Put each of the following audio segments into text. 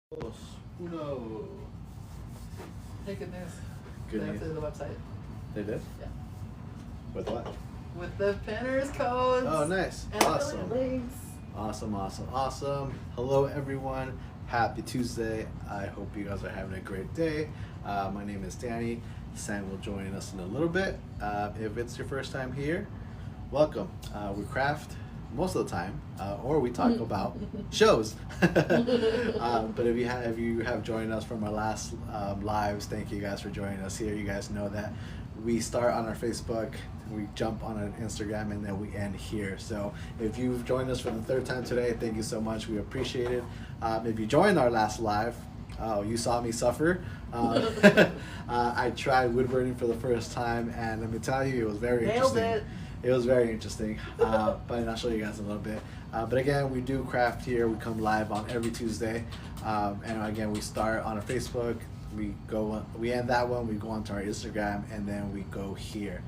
Dos, uno. Hey, good news. Good They news. updated the website. They did? Yeah. With what? With the pinners codes. Oh, nice. And Awesome. affiliate links. Awesome. Hello, everyone. Happy Tuesday. I hope you guys are having a great day. My name is Danny. Sam will join us in a little bit. If it's your first time here, welcome. We craft most of the time, or we talk about shows. But if you have joined us from our last lives, thank you guys for joining us here. You guys know that we start on our Facebook, we jump on an Instagram, and then we end here. So if you've joined us for the third time today, thank you so much. We appreciate it. If you joined our last live, you saw me suffer. I tried woodburning for the first time, and let me tell you, it was very interesting. It was very interesting, but I'll show you guys a little bit. But again, we do craft here. We come live on every Tuesday, and again, we start on our Facebook. We end that one. We go onto our Instagram, and then we go here.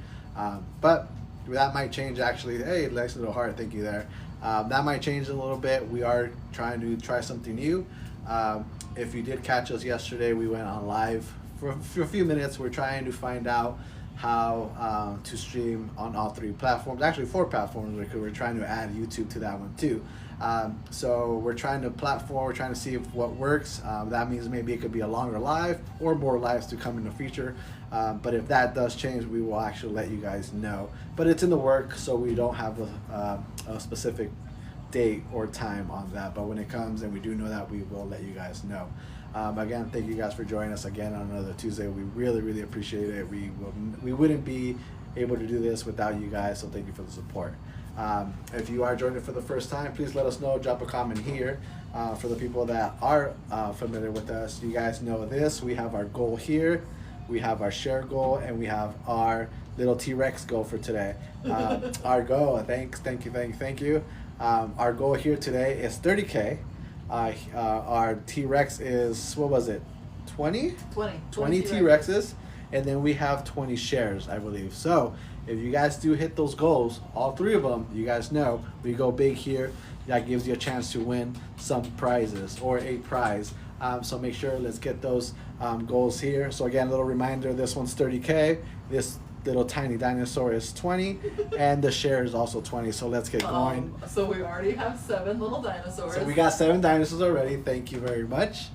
But that might change actually. Hey, nice little heart. Thank you there. That might change a little bit. We are trying to try something new. If you did catch us yesterday, we went on live for a few minutes. We're trying to find out how to stream on all three platforms, actually 4 platforms, because we're trying to add YouTube to that one too. So we're trying to we're trying to see what works. That means maybe it could be a longer live or more lives to come in the future. But if that does change, we will actually let you guys know. But it's in the work, so we don't have a specific date or time on that. But when it comes and we do know that, we will let you guys know. Again, thank you guys for joining us again on another Tuesday. We really appreciate it. We wouldn't be able to do this without you guys, so thank you for the support. If you are joining for the first time, please let us know. Drop a comment here. For the people that are familiar with us, you guys know this. We have our goal here. We have our share goal, and we have our little T-Rex goal for today. Our goal, thank you. Our goal here today is 30K. Our T-Rex is, what was it, 20 T-Rexes, and then we have 20 shares, I believe. So if you guys do hit those goals, all 3 of them, you guys know we go big here. That gives you a chance to win some prizes or a prize. So make sure, let's get those goals here. So again, a little reminder, this one's 30K. This little tiny dinosaur is 20, and the share is also 20. So let's get going. So we already have 7 little dinosaurs. So we got 7 dinosaurs already. Thank you very much.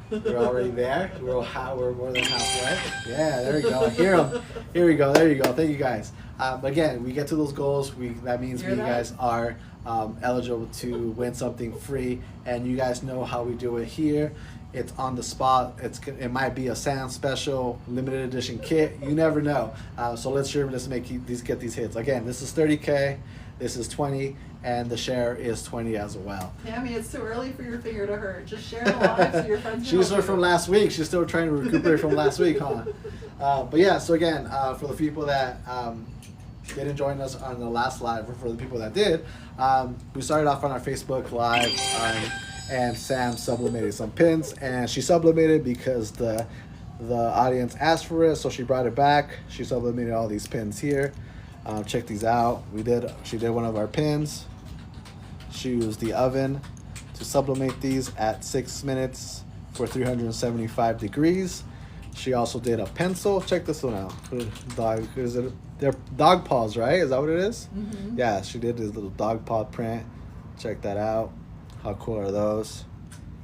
We're already there. We're more than halfway. Yeah, there we go. Here we go. There you go. Thank you guys. Again, we get to those goals. That means you guys are eligible to win something free, and you guys know how we do it here. It's on the spot. It might be a Sam special limited edition kit. You never know. So let's get these hits. Again, this is 30K. This is 20, and the share is 20 as well. Tammy, it's too early for your finger to hurt. Just share the live so your friends. She's from last week. She's still trying to recuperate from last week, huh? But yeah. So again, for the people that didn't join us on the last live, or for the people that did, we started off on our Facebook live. And Sam sublimated some pins, and she sublimated because the audience asked for it, so she brought it back. She sublimated all these pins here. Check these out. She did one of our pins. She used the oven to sublimate these at 6 minutes for 375 degrees. She also did a pencil. Check this one out. They're dog paws, right? Is that what it is? Mm-hmm. Yeah, she did this little dog paw print. Check that out. How cool are those?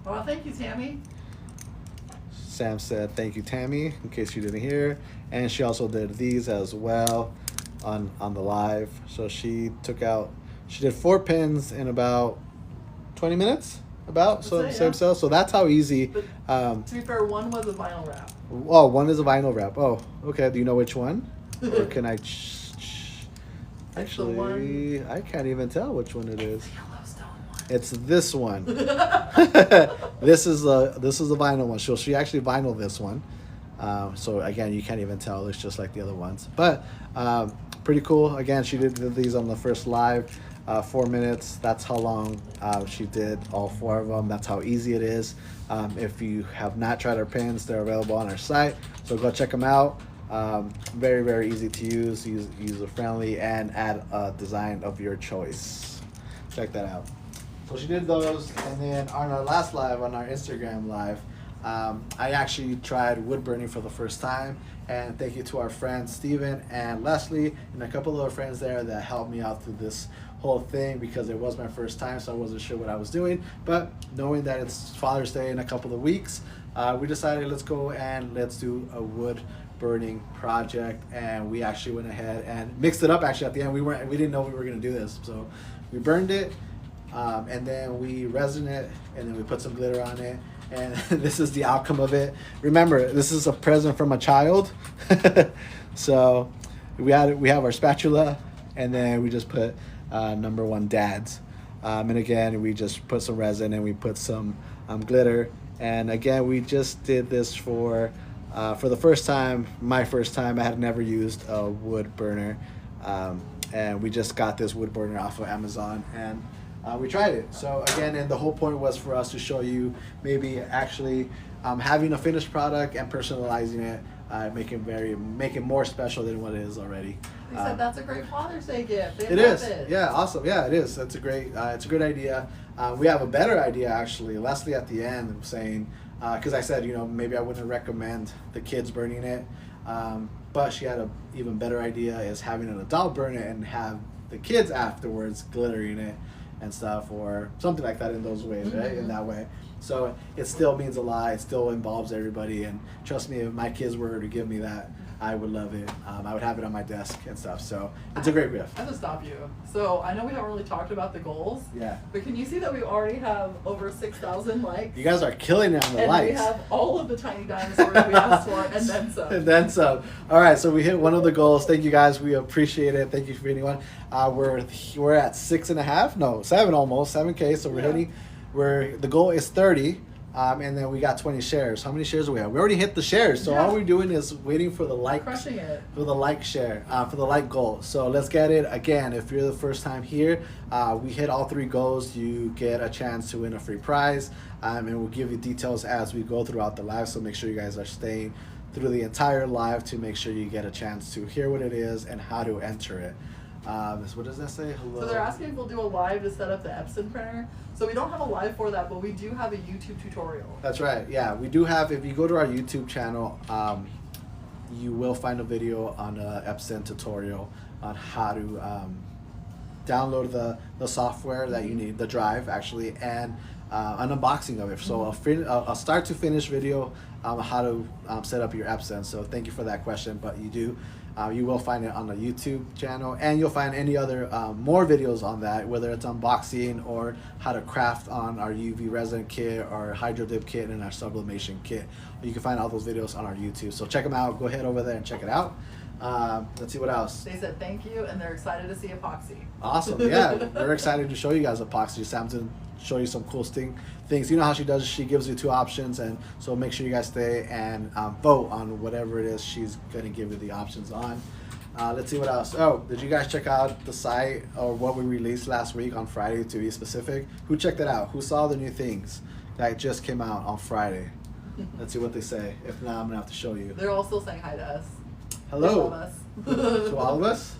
Well, thank you, Tammy. Sam said thank you, Tammy, in case you didn't hear. And she also did these as well on the live. So she did 4 pins in about 20 minutes, same cell. So that's how easy. But to be fair, one was a vinyl wrap. Oh, one is a vinyl wrap. Oh, okay. Do you know which one? Or can I? Actually, I can't even tell which one it is. It's this one. This is the vinyl one. She actually vinyled this one. So again, you can't even tell. It's just like the other ones. But pretty cool. Again, she did these on the first live. 4 minutes. That's how long she did all 4 of them. That's how easy it is. If you have not tried our pins, they're available on our site. So go check them out. Very easy to use. User friendly, and add a design of your choice. Check that out. So she did those, and then on our last live, on our Instagram live, I actually tried wood burning for the first time. And thank you to our friends Steven and Leslie and a couple of our friends there that helped me out through this whole thing, because it was my first time, so I wasn't sure what I was doing. But knowing that it's Father's Day in a couple of weeks, we decided let's go and let's do a wood burning project. And we actually went ahead and mixed it up. Actually, at the end, we didn't know we were going to do this, so we burned it, and then we resined it, and then we put some glitter on it. And this is the outcome of it. Remember, this is a present from a child. So we have our spatula, and then we just put number 1 dads. And again, we just put some resin and we put some glitter. And again, we just did this for the first time, my first time. I had never used a wood burner. And we just got this wood burner off of Amazon, and we tried it. So again, and the whole point was for us to show you maybe actually having a finished product and personalizing it, make it more special than what it is already. They said that's a great Father's Day gift. They It love is. it. Yeah, awesome. Yeah, it is. It's a great idea. We have a better idea actually. Leslie at the end saying, because I said, maybe I wouldn't recommend the kids burning it, but she had a even better idea, is having an adult burn it and have the kids afterwards glittering it and stuff, or something like that in those ways, right? In that way. So it still means a lot. It still involves everybody. And trust me, if my kids were to give me that, I would love it. I would have it on my desk and stuff. So it's a great gift. I have to stop you. So I know we haven't really talked about the goals. Yeah. But can you see that we already have over 6,000 likes? You guys are killing it on the and likes. We have all of the tiny dinosaurs we asked for, and then some. And then some. All right, so we hit one of the goals. Thank you guys. We appreciate it. Thank you for anyone. We're at 6.5, no, 7 almost, 7K. So we're hitting. The goal is 30. And then we got 20 shares. How many shares do we have? We already hit the shares. So all we're doing is waiting for the like. Crushing it. For the like share, for the like goal. So let's get it. Again, if you're the first time here, we hit all 3 goals. You get a chance to win a free prize. And we'll give you details as we go throughout the live. So make sure you guys are staying through the entire live to make sure you get a chance to hear what it is and how to enter it. What does that say? Hello. So they're asking if we'll do a live to set up the Epson printer. So we don't have a live for that, but we do have a YouTube tutorial. That's right. Yeah, we do have. If you go to our YouTube channel, you will find a video on a Epson tutorial on how to download the software that you need, the drive actually, and an unboxing of it. So a start to finish video on how to set up your Epson. So thank you for that question, but you will find it on the YouTube channel, and you'll find any other more videos on that, whether it's unboxing or how to craft on our UV resin kit or hydro dip kit and our sublimation kit. You can find all those videos on our YouTube. So check them out. Go ahead over there and check it out. Let's see what else. They said thank you, and they're excited to see epoxy. Awesome. Yeah, we're excited to show you guys epoxy. Sam's going to show you some cool things. You know how she does, she gives you 2 options, and so make sure you guys stay and vote on whatever it is she's going to give you the options on. Let's see what else. Oh, did you guys check out the site or what we released last week on Friday, to be specific? Who checked it out? Who saw the new things that just came out on Friday? Let's see what they say. If not, I'm going to have to show you. They're all still saying hi to us. Hello. They love us. To all of us?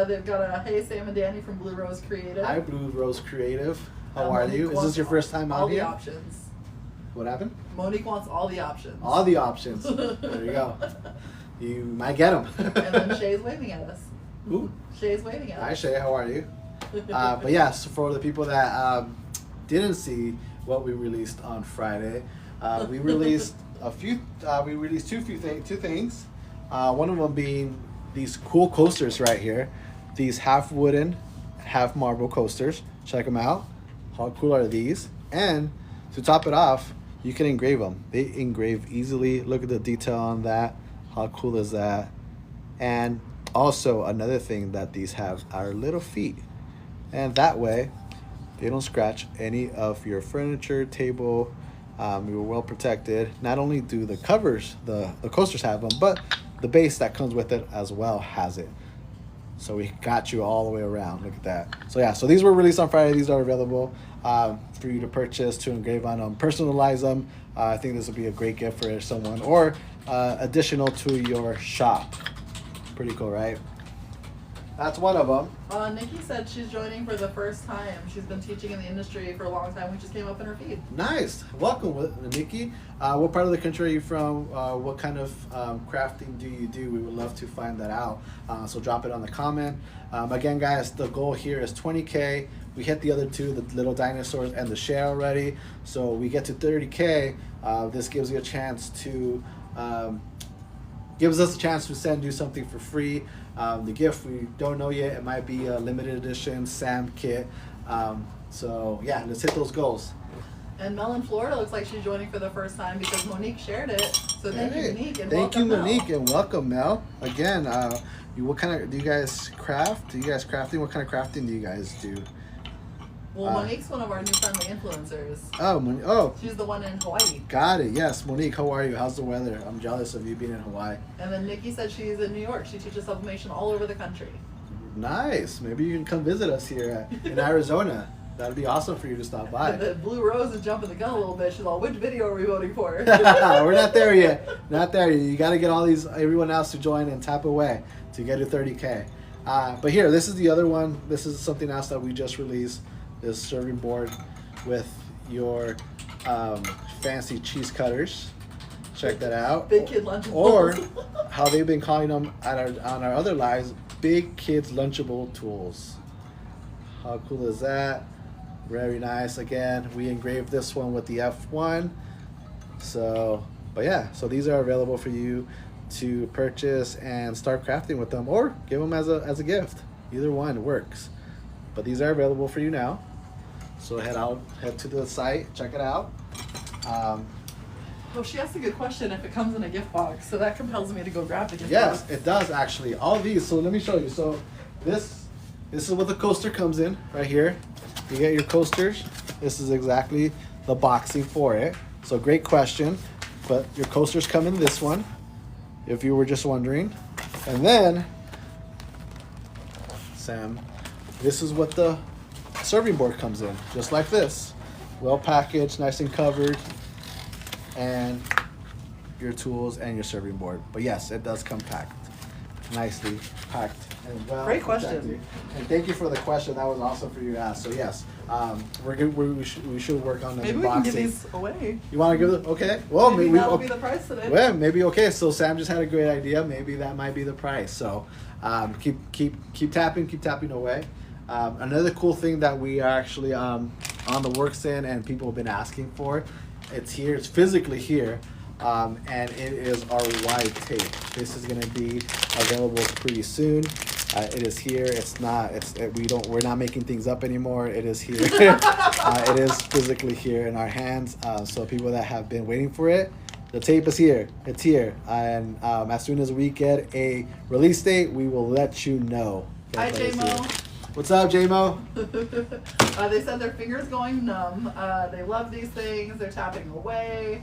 They've got a hey Sam and Danny from Blue Rose Creative. Hi, Blue Rose Creative. How are you? Is this your first time out here? All the options. What happened? Monique wants all the options. All the options. There you go. You might get them. And then Shay's waving at us. Who? Shay's waving at us. Hi, Shay. How are you? But yeah, so for the people that didn't see what we released on Friday, we released two things. One of them being these cool coasters right here. These half wooden, half marble coasters. Check them out. How cool are these? And to top it off, you can engrave them. They engrave easily. Look at the detail on that. How cool is that? And also another thing that these have are little feet. And that way, they don't scratch any of your furniture, table. You're well protected. Not only do the covers, the coasters have them, but the base that comes with it as well has it. So we got you all the way around. Look at that. So yeah, so these were released on Friday. These are available for you to purchase, to engrave on them, personalize them. I think this would be a great gift for someone, or additional to your shop. Pretty cool, right? That's one of them. Nikki said she's joining for the first time. She's been teaching in the industry for a long time. We just came up in her feed. Nice. Welcome, Nikki. What part of the country are you from? What kind of crafting do you do? We would love to find that out. So drop it on the comment. Again, guys, the goal here is 20K. We hit the other two, the little dinosaurs and the share already. So we get to 30K. This gives you a chance to gives us a chance to do something for free. The gift, we don't know yet. It might be a limited edition Sam kit. So yeah, let's hit those goals. And Mel in Florida looks like she's joining for the first time because Monique shared it. So thank you, Monique, and welcome, Monique, Mel. and welcome, Mel. Again, what kind of do you guys craft? Do you guys crafting? What kind of crafting do you guys do? Well, Monique's one of our new friendly influencers. Oh, She's the one in Hawaii. got it. Yes, Monique, how are you? How's the weather? I'm jealous of you being in Hawaii. And then Nikki said she's in New York. She teaches sublimation all over the country. Nice. Maybe you can come visit us here in Arizona. That'd be awesome for you to stop by. The Blue Rose is jumping the gun a little bit. She's all, which video are we voting for? We're not there yet. Not there yet. You got to get everyone else to join and tap away to get to 30K. But here, this is the other one. This is something else that we just released. This serving board with your fancy cheese cutters. Check that out. Big kid lunchables. Or how they've been calling them on our other lives, big kids lunchable tools. How cool is that? Very nice. Again, we engraved this one with the F1. So, but yeah, so these are available for you to purchase and start crafting with them, or give them as a gift. Either one works. But these are available for you now. So head to the site, check it out. Oh, she asked a good question if it comes in a gift box, so that compels me to go grab the gift box. Yes, it does actually. All these. So let me show you. So this is what the coaster comes in right here. You get your coasters. This is exactly the boxing for it. So great question. But your coasters come in this one, if you were just wondering. And then, Sam, this is what the serving board comes in, just like this. Well packaged, nice and covered, and your tools and your serving board. But yes, it does come packed, nicely packed and well. Great question. protected. And thank you for the question. That was awesome for you to ask. So yes, we're good. We should work on the Maybe unboxing. we can give these away. You want to give it? Okay. Well, maybe that'll be the price today. Well, maybe okay. So Sam just had a great idea. Maybe that might be the price. So keep tapping away. Another cool thing that we are actually on the works in and people have been asking for, it's here. It's physically here, and it is our wide tape. This is going to be available pretty soon. It is here. We're not making things up anymore. It is here. It is physically here in our hands. So people that have been waiting for it, the tape is here. It's here. And as soon as we get a release date, we will let you know. Hi, J-Mo. What's up, J-Mo? They said their fingers going numb. They love these things. They're tapping away.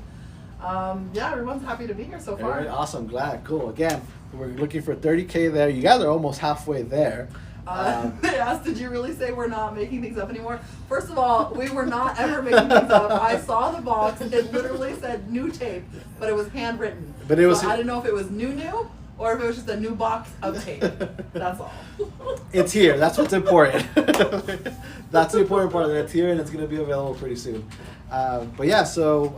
Yeah, everyone's happy to be here so far. All right, awesome. Glad. Cool. Again, we're looking for 30K there. You guys are almost halfway there. They asked, did you really say we're not making things up anymore? First of all, we were not ever making things up. I saw the box. It literally said new tape, but it was handwritten. But it was. So I didn't know if it was new or if it was just a new box of tape. That's all. It's here. That's what's important. That's the important part. That it's here and it's going to be available pretty soon. But yeah, so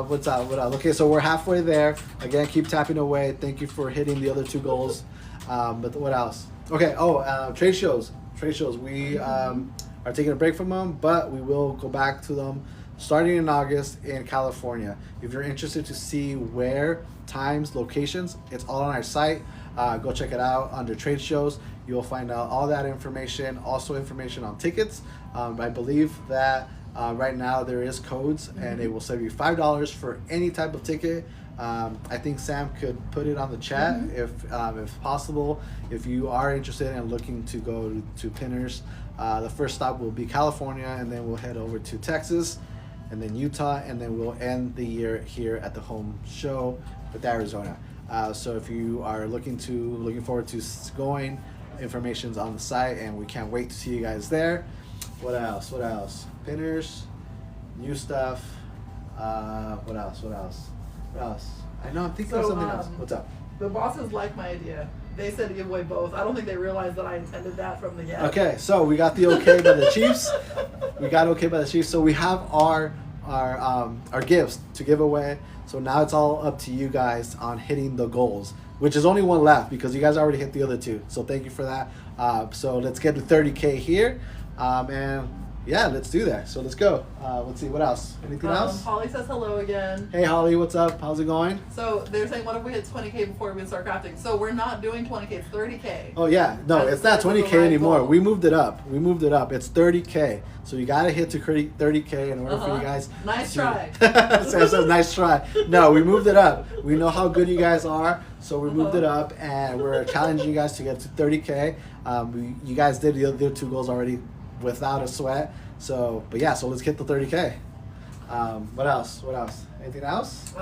what's up? Okay, so we're halfway there. Again, keep tapping away. Thank you for hitting the other two goals. But what else? Okay, trade shows. We are taking a break from them, but we will go back to them starting in August in California. If you're interested to see where, times, locations, it's all on our site. Go check it out under trade shows. You'll find out all that information, also information on tickets. I believe that right now there is codes and they will save you $5 for any type of ticket. I think Sam could put it on the chat if possible. If you are interested in looking to go to Pinners, the first stop will be California, and then we'll head over to Texas, and then Utah, and then we'll end the year here at the home show with Arizona. So if you are looking forward to going, information's on the site, and we can't wait to see you guys there. What else? Pinners, new stuff. What else? I know I'm thinking of something else. What's up? The bosses like my idea. They said to give away both. I don't think they realized that I intended that from the get. Okay, so we got the okay by the Chiefs. We got okay by the Chiefs. So we have our gifts to give away. So now it's all up to you guys on hitting the goals, which is only one left because you guys already hit the other two. So thank you for that. So let's get to 30K here. And yeah, let's do that. So let's go. Let's see, what else? Anything else? Holly says hello again. Hey Holly, what's up? How's it going? So they're saying, what if we hit 20K before we start crafting? So we're not doing 20K, it's 30K. Oh yeah, no, it's not 20K anymore. We moved it up. It's 30K. So you gotta hit to 30K in order for you guys. Nice try. Sam says nice try. No, we moved it up. We know how good you guys are, so we moved it up, and we're challenging you guys to get to 30K. You guys did the other two goals already without a sweat. So, but yeah, so let's get the 30K. What else? Anything else?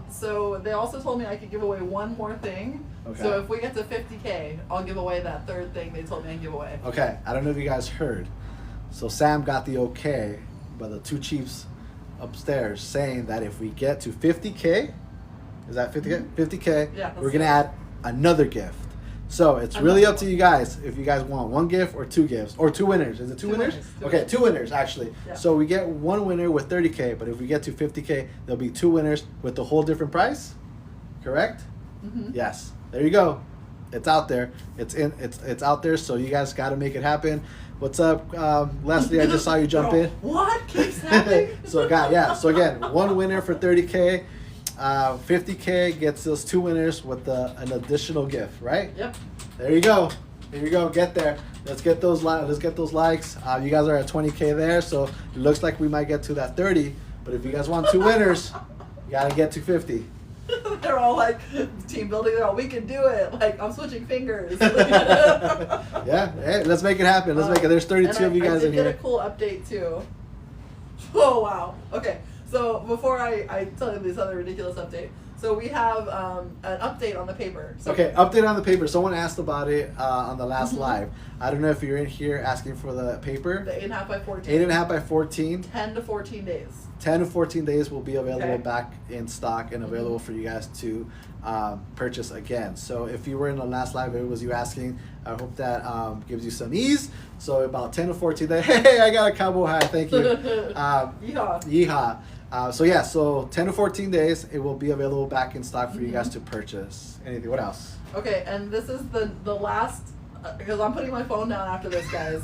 So they also told me I could give away one more thing. Okay. So if we get to 50K, I'll give away that third thing they told me I'd give away. Okay, I don't know if you guys heard. So Sam got the okay by the two Chiefs upstairs saying that if we get to 50K, is that 50K? 50K, Yeah, we're going to add another gift. So it's really up to you guys if you guys want one gift or two gifts or two winners. Is it two winners? Okay, two winners actually. Yeah. So we get one winner with 30K, but if we get to 50K, there'll be two winners with the whole different price. Correct? Mm-hmm. Yes. There you go. It's out there. It's out there. So you guys got to make it happen. What's up, Leslie? I just saw you jump in. What keeps happening? So again, one winner for 30K. 50K gets us two winners with an additional gift, right? Yep. There you go. Get there. Let's get those likes. You guys are at 20K there, so it looks like we might get to that 30. But if you guys want two winners, you gotta get to 50. They're all like team building. They're all, we can do it. Like, I'm switching fingers. Yeah. Hey, let's make it happen. Let's make it. There's 32 of you guys in I did here. get a cool update too. Oh wow. Okay. So before I tell you this other ridiculous update, so we have an update on the paper. So Okay, update on the paper. Someone asked about it on the last live. I don't know if you're in here asking for the paper. The 8.5 by 14. 8.5 by 14. 10 to 14 days. 10 to 14 days will be available Okay. back in stock and available for you guys to purchase again. So if you were in the last live, it was you asking. I hope that gives you some ease. So about 10 to 14 days. Hey, I got a cowboy hat. Thank you. Yeehaw. Yeehaw. So 10 to 14 days, it will be available back in stock for you guys to purchase. Anything? What else? Okay, and this is the last, because I'm putting my phone down after this, guys.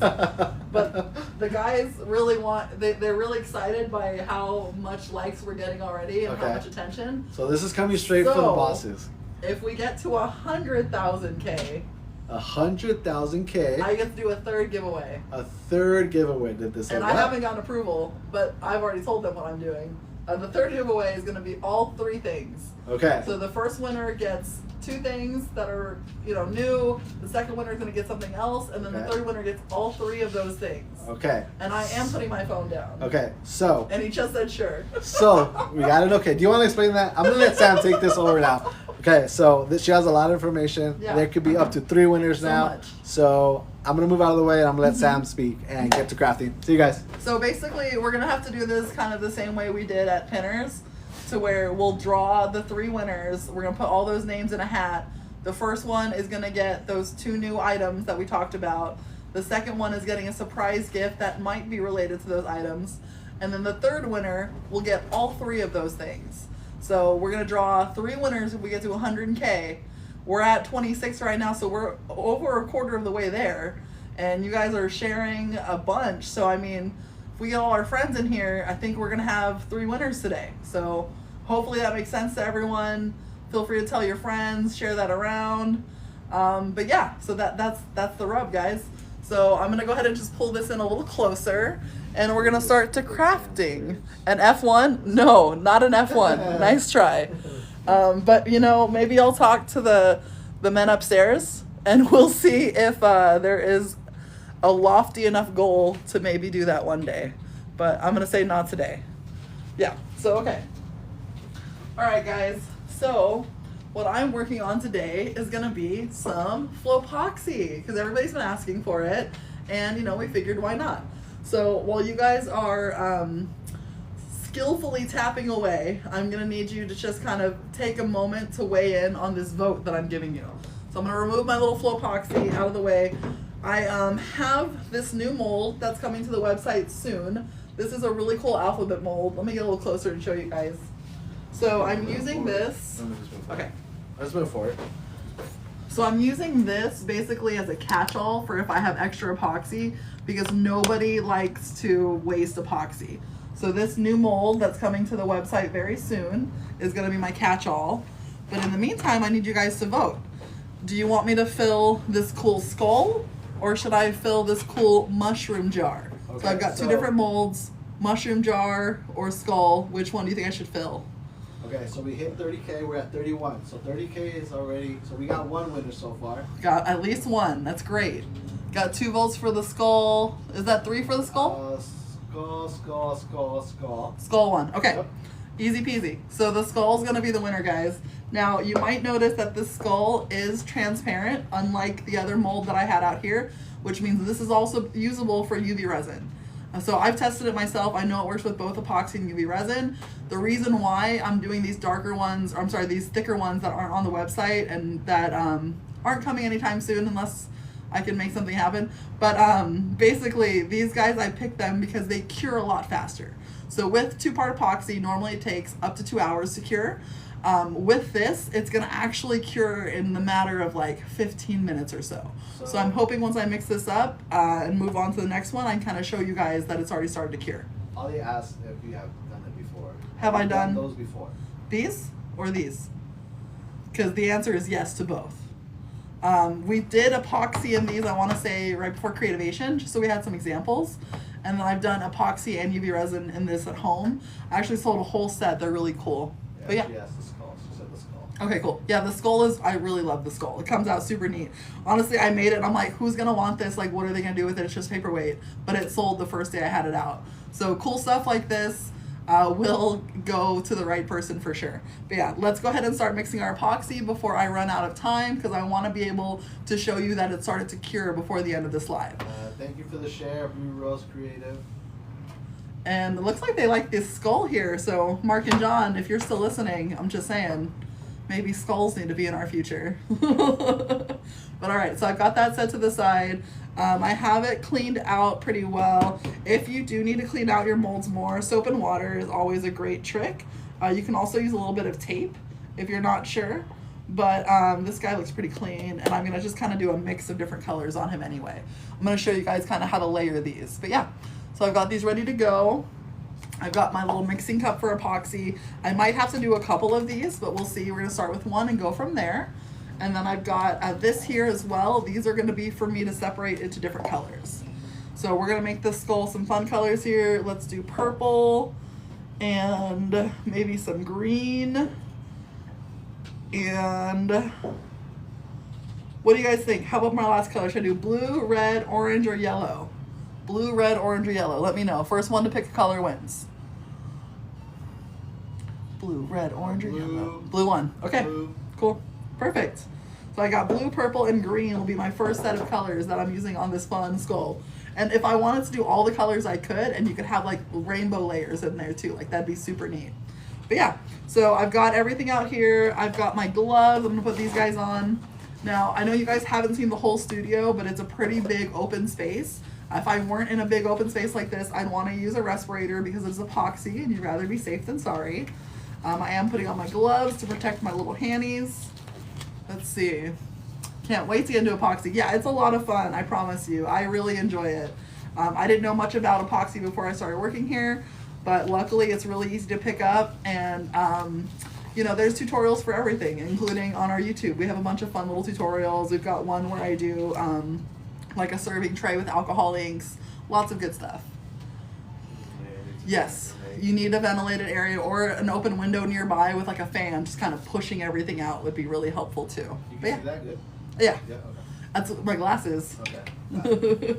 But the guys really they're really excited by how much likes we're getting already and how much attention. So this is coming straight from the bosses. If we get to 100,000K, 100,000K. I get to do a third giveaway. A third giveaway. Did this? And I haven't gotten approval, but I've already told them what I'm doing. The third giveaway is going to be all three things. Okay. So the first winner gets two things that are, new. The second winner is going to get something else, and then the third winner gets all three of those things. Okay. And I am putting my phone down. Okay. So. And he just said sure. So we got it. Okay. Do you want to explain that? I'm gonna let Sam take this over now. Okay. So she has a lot of information. Yeah. There could be up to 3 winners So now. much. So I'm gonna move out of the way and I'm gonna let Sam speak and get to crafting. See you guys. So basically, we're going to have to do this kind of the same way we did at Pinners, to where we'll draw the 3 winners. We're going to put all those names in a hat. The first one is going to get those 2 new items that we talked about. The second one is getting a surprise gift that might be related to those items. And then the third winner will get all 3 of those things. So we're going to draw 3 winners if we get to 100K. We're at 26 right now, so we're over a quarter of the way there. And you guys are sharing a bunch. So, I mean, if we get all our friends in here, I think we're going to have 3 winners today. So hopefully that makes sense to everyone. Feel free to tell your friends, share that around. But yeah, so that's the rub, guys. So I'm going to go ahead and just pull this in a little closer. And we're going to start to crafting. An F1? No, not an F1. Nice try. But, maybe I'll talk to the men upstairs. And we'll see if there is a lofty enough goal to maybe do that one day. But I'm going to say not today. Yeah, so okay. All right, guys. So what I'm working on today is going to be some Flopoxy, because everybody's been asking for it. And, we figured why not. So while you guys are skillfully tapping away, I'm going to need you to just kind of take a moment to weigh in on this vote that I'm giving you. So I'm gonna remove my little Flopoxy out of the way. I have this new mold that's coming to the website soon. This is a really cool alphabet mold. Let me get a little closer and show you guys. So I'm using this. Okay. Let's move forward. So I'm using this basically as a catch-all for if I have extra epoxy, because nobody likes to waste epoxy. So this new mold that's coming to the website very soon is gonna be my catch-all. But in the meantime, I need you guys to vote. Do you want me to fill this cool skull, or should I fill this cool mushroom jar? Okay, so I've got two different molds, mushroom jar or skull. Which one do you think I should fill? Okay, so we hit 30K, we're at 31. So 30K is already, so we got one winner so far. Got at least one, that's great. Got 2 votes for the skull. Is that 3 for the skull? Skull. Skull 1, okay. Yep. Easy peasy. So the skull's gonna be the winner, guys. Now, you might notice that this skull is transparent, unlike the other mold that I had out here, which means this is also usable for UV resin. So I've tested it myself. I know it works with both epoxy and UV resin. The reason why I'm doing these darker ones, or I'm sorry, these thicker ones that aren't on the website and that aren't coming anytime soon unless I can make something happen. But basically, these guys, I picked them because they cure a lot faster. So with 2-part epoxy, normally it takes up to 2 hours to cure. With this, it's gonna actually cure in the matter of like 15 minutes or so. So I'm hoping once I mix this up and move on to the next one, I can kind of show you guys that it's already started to cure. Ollie asked if you have done it before. Have I done those before? These or these? Because the answer is yes to both. We did epoxy in these, I want to say, right before Creativation, just so we had some examples. And then I've done epoxy and UV resin in this at home. I actually sold a whole set. They're really cool. Yeah, but yeah. She asked the skull. She said the skull. Okay, cool. Yeah, the skull is, I really love the skull. It comes out super neat. Honestly, I made it and I'm like, who's going to want this? Like, what are they going to do with it? It's just paperweight. But it sold the first day I had it out. So cool stuff like this will go to the right person for sure. But yeah, let's go ahead and start mixing our epoxy before I run out of time, because I want to be able to show you that it started to cure before the end of this live. Thank you for the share, Blue Rose Creative. And it looks like they like this skull here. So Mark and John, if you're still listening, I'm just saying, maybe skulls need to be in our future. But all right, so I've got that set to the side. I have it cleaned out pretty well. If you do need to clean out your molds more, soap and water is always a great trick. You can also use a little bit of tape if you're not sure. But this guy looks pretty clean, and I'm gonna just kind of do a mix of different colors on him anyway. I'm gonna show you guys kind of how to layer these. But yeah, so I've got these ready to go. I've got my little mixing cup for epoxy. I might have to do a couple of these, but we'll see. We're gonna start with one and go from there. And then I've got this here as well. These are gonna be for me to separate into different colors. So we're gonna make this skull some fun colors here. Let's do purple and maybe some green. And what do you guys think? How about my last color? Should I do blue, red, orange, or yellow? Blue, red, orange, or yellow? Let me know. First one to pick a color wins. Blue, red, orange, or yellow? Blue one. Okay, cool. Perfect. So I got blue, purple, and green will be my first set of colors that I'm using on this fun skull. And if I wanted to do all the colors, I could, and you could have like rainbow layers in there too. Like that'd be super neat. But yeah, so I've got everything out here. I've got my gloves. I'm gonna put these guys on. Now, I know you guys haven't seen the whole studio, but it's a pretty big open space. If I weren't in a big open space like this, I'd want to use a respirator because it's epoxy and you'd rather be safe than sorry. I am putting on my gloves to protect my little handies. Let's see. Can't wait to get into epoxy. Yeah, it's a lot of fun, I promise you. I really enjoy it. I didn't know much about epoxy before I started working here, but luckily it's really easy to pick up, and you know, there's tutorials for everything, including on our YouTube. We have a bunch of fun little tutorials. We've got one where I do like a serving tray with alcohol inks, lots of good stuff. Yes, you need a ventilated area or an open window nearby with like a fan, just kind of pushing everything out would be really helpful too. You can see that good? Yeah. Yeah, okay. That's what my glasses. Okay.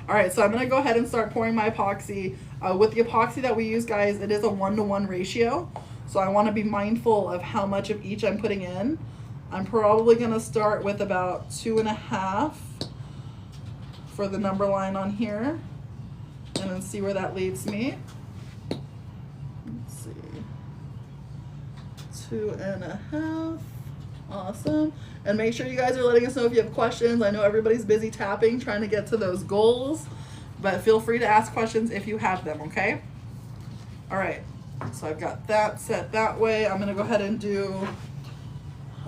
All right, so I'm gonna go ahead and start pouring my epoxy. With the epoxy that we use, guys, it is a 1-to-1 ratio. So I wanna be mindful of how much of each I'm putting in. I'm probably gonna start with about 2.5 for the number line on here, and then see where that leads me. Let's see, 2.5. Awesome. And make sure you guys are letting us know if you have questions. I know everybody's busy tapping, trying to get to those goals, but feel free to ask questions if you have them, okay? All right, so I've got that set that way. I'm gonna go ahead and do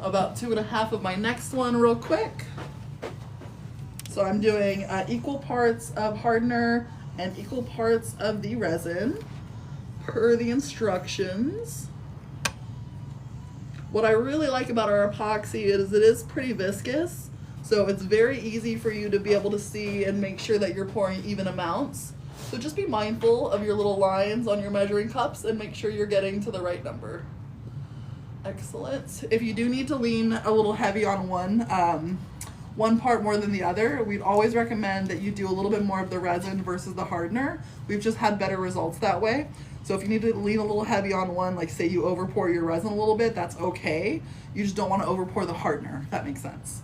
about 2.5 of my next one real quick. So I'm doing equal parts of hardener and equal parts of the resin per the instructions. What I really like about our epoxy is it is pretty viscous, so it's very easy for you to be able to see and make sure that you're pouring even amounts. So just be mindful of your little lines on your measuring cups and make sure you're getting to the right number. Excellent. If you do need to lean a little heavy on one part more than the other, we'd always recommend that you do a little bit more of the resin versus the hardener. We've just had better results that way. So if you need to lean a little heavy on one, like say you over pour your resin a little bit, that's okay. You just don't want to over pour the hardener, if that makes sense.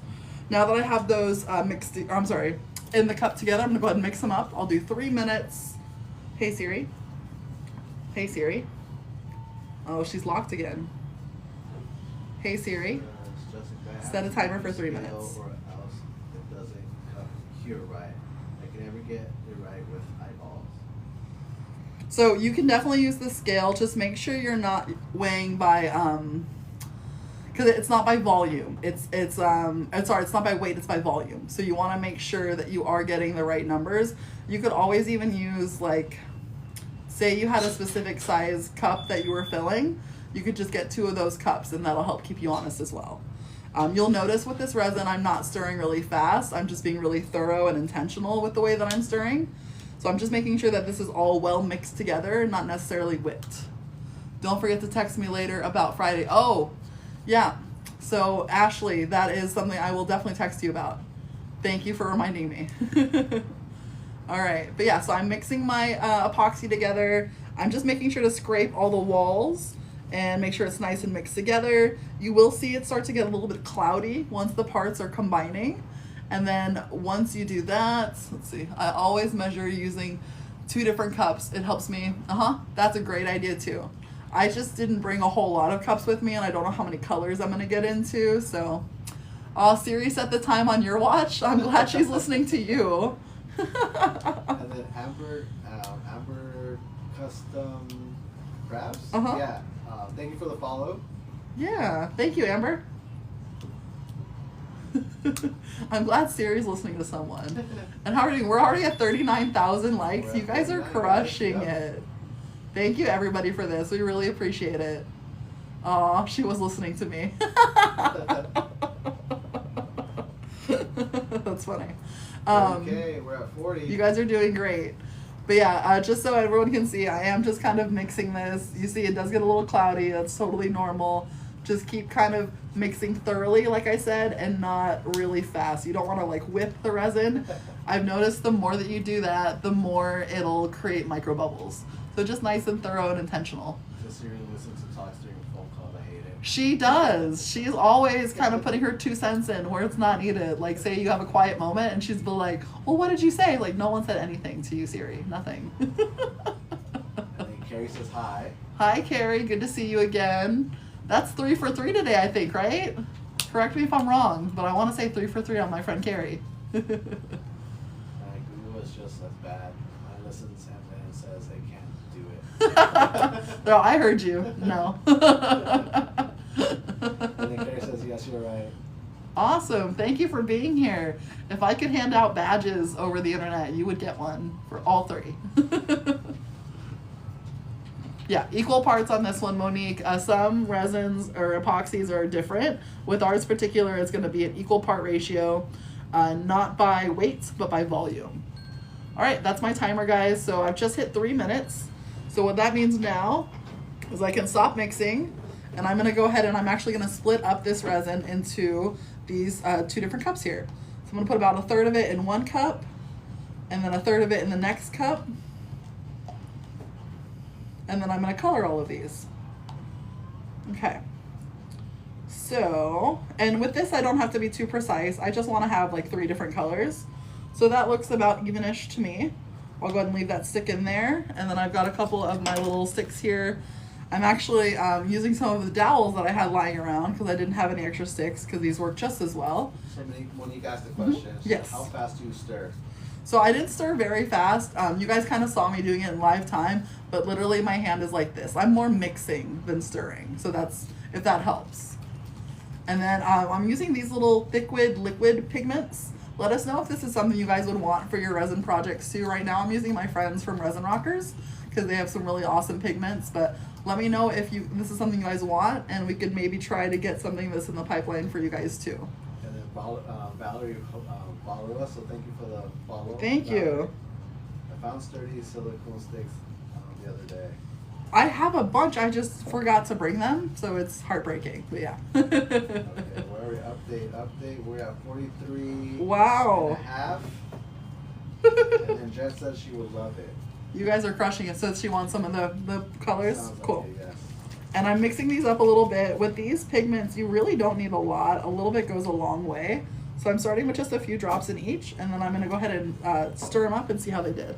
Now that I have those in the cup together, I'm gonna go ahead and mix them up. I'll do 3 minutes. Hey Siri. Hey Siri. Oh, she's locked again. Hey Siri. Set a timer for 3 minutes. Or else it doesn't come here right. I can never get it right with eyeballs. So you can definitely use the scale. Just make sure you're not weighing by because it's not by volume. It's not by weight, it's by volume. So you want to make sure that you are getting the right numbers. You could always even use, like, say you had a specific size cup that you were filling, you could just get 2 of those cups and that'll help keep you honest as well. You'll notice with this resin, I'm not stirring really fast. I'm just being really thorough and intentional with the way that I'm stirring. So I'm just making sure that this is all well mixed together, not necessarily whipped. Don't forget to text me later about Friday. Oh, yeah. So Ashley, that is something I will definitely text you about. Thank you for reminding me. All right, but yeah, so I'm mixing my epoxy together. I'm just making sure to scrape all the walls and make sure it's nice and mixed together. You will see it start to get a little bit cloudy once the parts are combining. And then once you do that, let's see, I always measure using 2 different cups. It helps me. That's a great idea too. I just didn't bring a whole lot of cups with me and I don't know how many colors I'm gonna get into, so. Siri set the time on your watch. I'm glad she's listening to you. And then Amber Custom Crafts. Yeah. Thank you for the follow. Yeah, thank you, Amber. I'm glad Siri's listening to someone. And how are you? We're already at 39,000 likes. You guys are crushing it. Thank you, everybody, for this. We really appreciate it. Aw, she was listening to me. That's funny. Okay, we're at 40. You guys are doing great. But yeah, just so everyone can see, I am just kind of mixing this. You see, it does get a little cloudy. That's totally normal. Just keep kind of mixing thoroughly, like I said, and not really fast. You don't want to like whip the resin. I've noticed the more that you do that, the more it'll create micro bubbles. So just nice and thorough and intentional. Just so you're listening to talks during a phone call, I hate it. She does. She's always kind of putting her 2 cents in where it's not needed. Like, say you have a quiet moment and she's be like, well, what did you say? Like, no one said anything to you, Siri. Nothing. And then Carrie says hi. Hi, Carrie. Good to see you again. That's 3 for 3 today, I think, right? Correct me if I'm wrong, but I want to say 3 for 3 on my friend Carrie. Google is just as bad. I listens and then it says they can't do it. No, I heard you. No. And then Carrie says, yes, you're right. Awesome. Thank you for being here. If I could hand out badges over the internet, you would get one for all 3. Yeah, equal parts on this one, Monique. Some resins or epoxies are different. With ours particular, it's going to be an equal part ratio, not by weight, but by volume. All right, that's my timer, guys. So I've just hit 3 minutes. So what that means now is I can stop mixing, and I'm going to go ahead and I'm actually going to split up this resin into these 2 different cups here. So I'm going to put about 1/3 of it in one cup, and then 1/3 of it in the next cup. And then I'm going to color all of these. Okay. So, and with this I don't have to be too precise. I just want to have like 3 different colors. So that looks about evenish to me. I'll go ahead and leave that stick in there. And then I've got a couple of my little sticks here. I'm actually using some of the dowels that I had lying around because I didn't have any extra sticks because these work just as well. So Monique asked the question, Yes. how fast do you stir? So I didn't stir very fast. You guys kind of saw me doing it in live time, but literally my hand is like this. I'm more mixing than stirring, so that's, if that helps. And then I'm using these little Thickwood liquid pigments. Let us know if this is something you guys would want for your resin projects too. Right now I'm using my friends from Resin Rockers because they have some really awesome pigments, but let me know if this is something you guys want, and we could maybe try to get something that's in the pipeline for you guys too. And then Valerie followed us, so thank you for the follow. Thank you. I found sturdy silicone sticks the other day. I have a bunch, I just forgot to bring them, so it's heartbreaking, but yeah. Okay, where are we? Update. We're at 43 Wow. and a half. And then Jen said she would love it. You guys are crushing it. So she wants some of the colors. Sounds Cool. okay, yes. And I'm mixing these up a little bit. With these pigments, you really don't need a lot. A little bit goes a long way. So I'm starting with just a few drops in each, and then I'm gonna go ahead and stir them up and see how they did.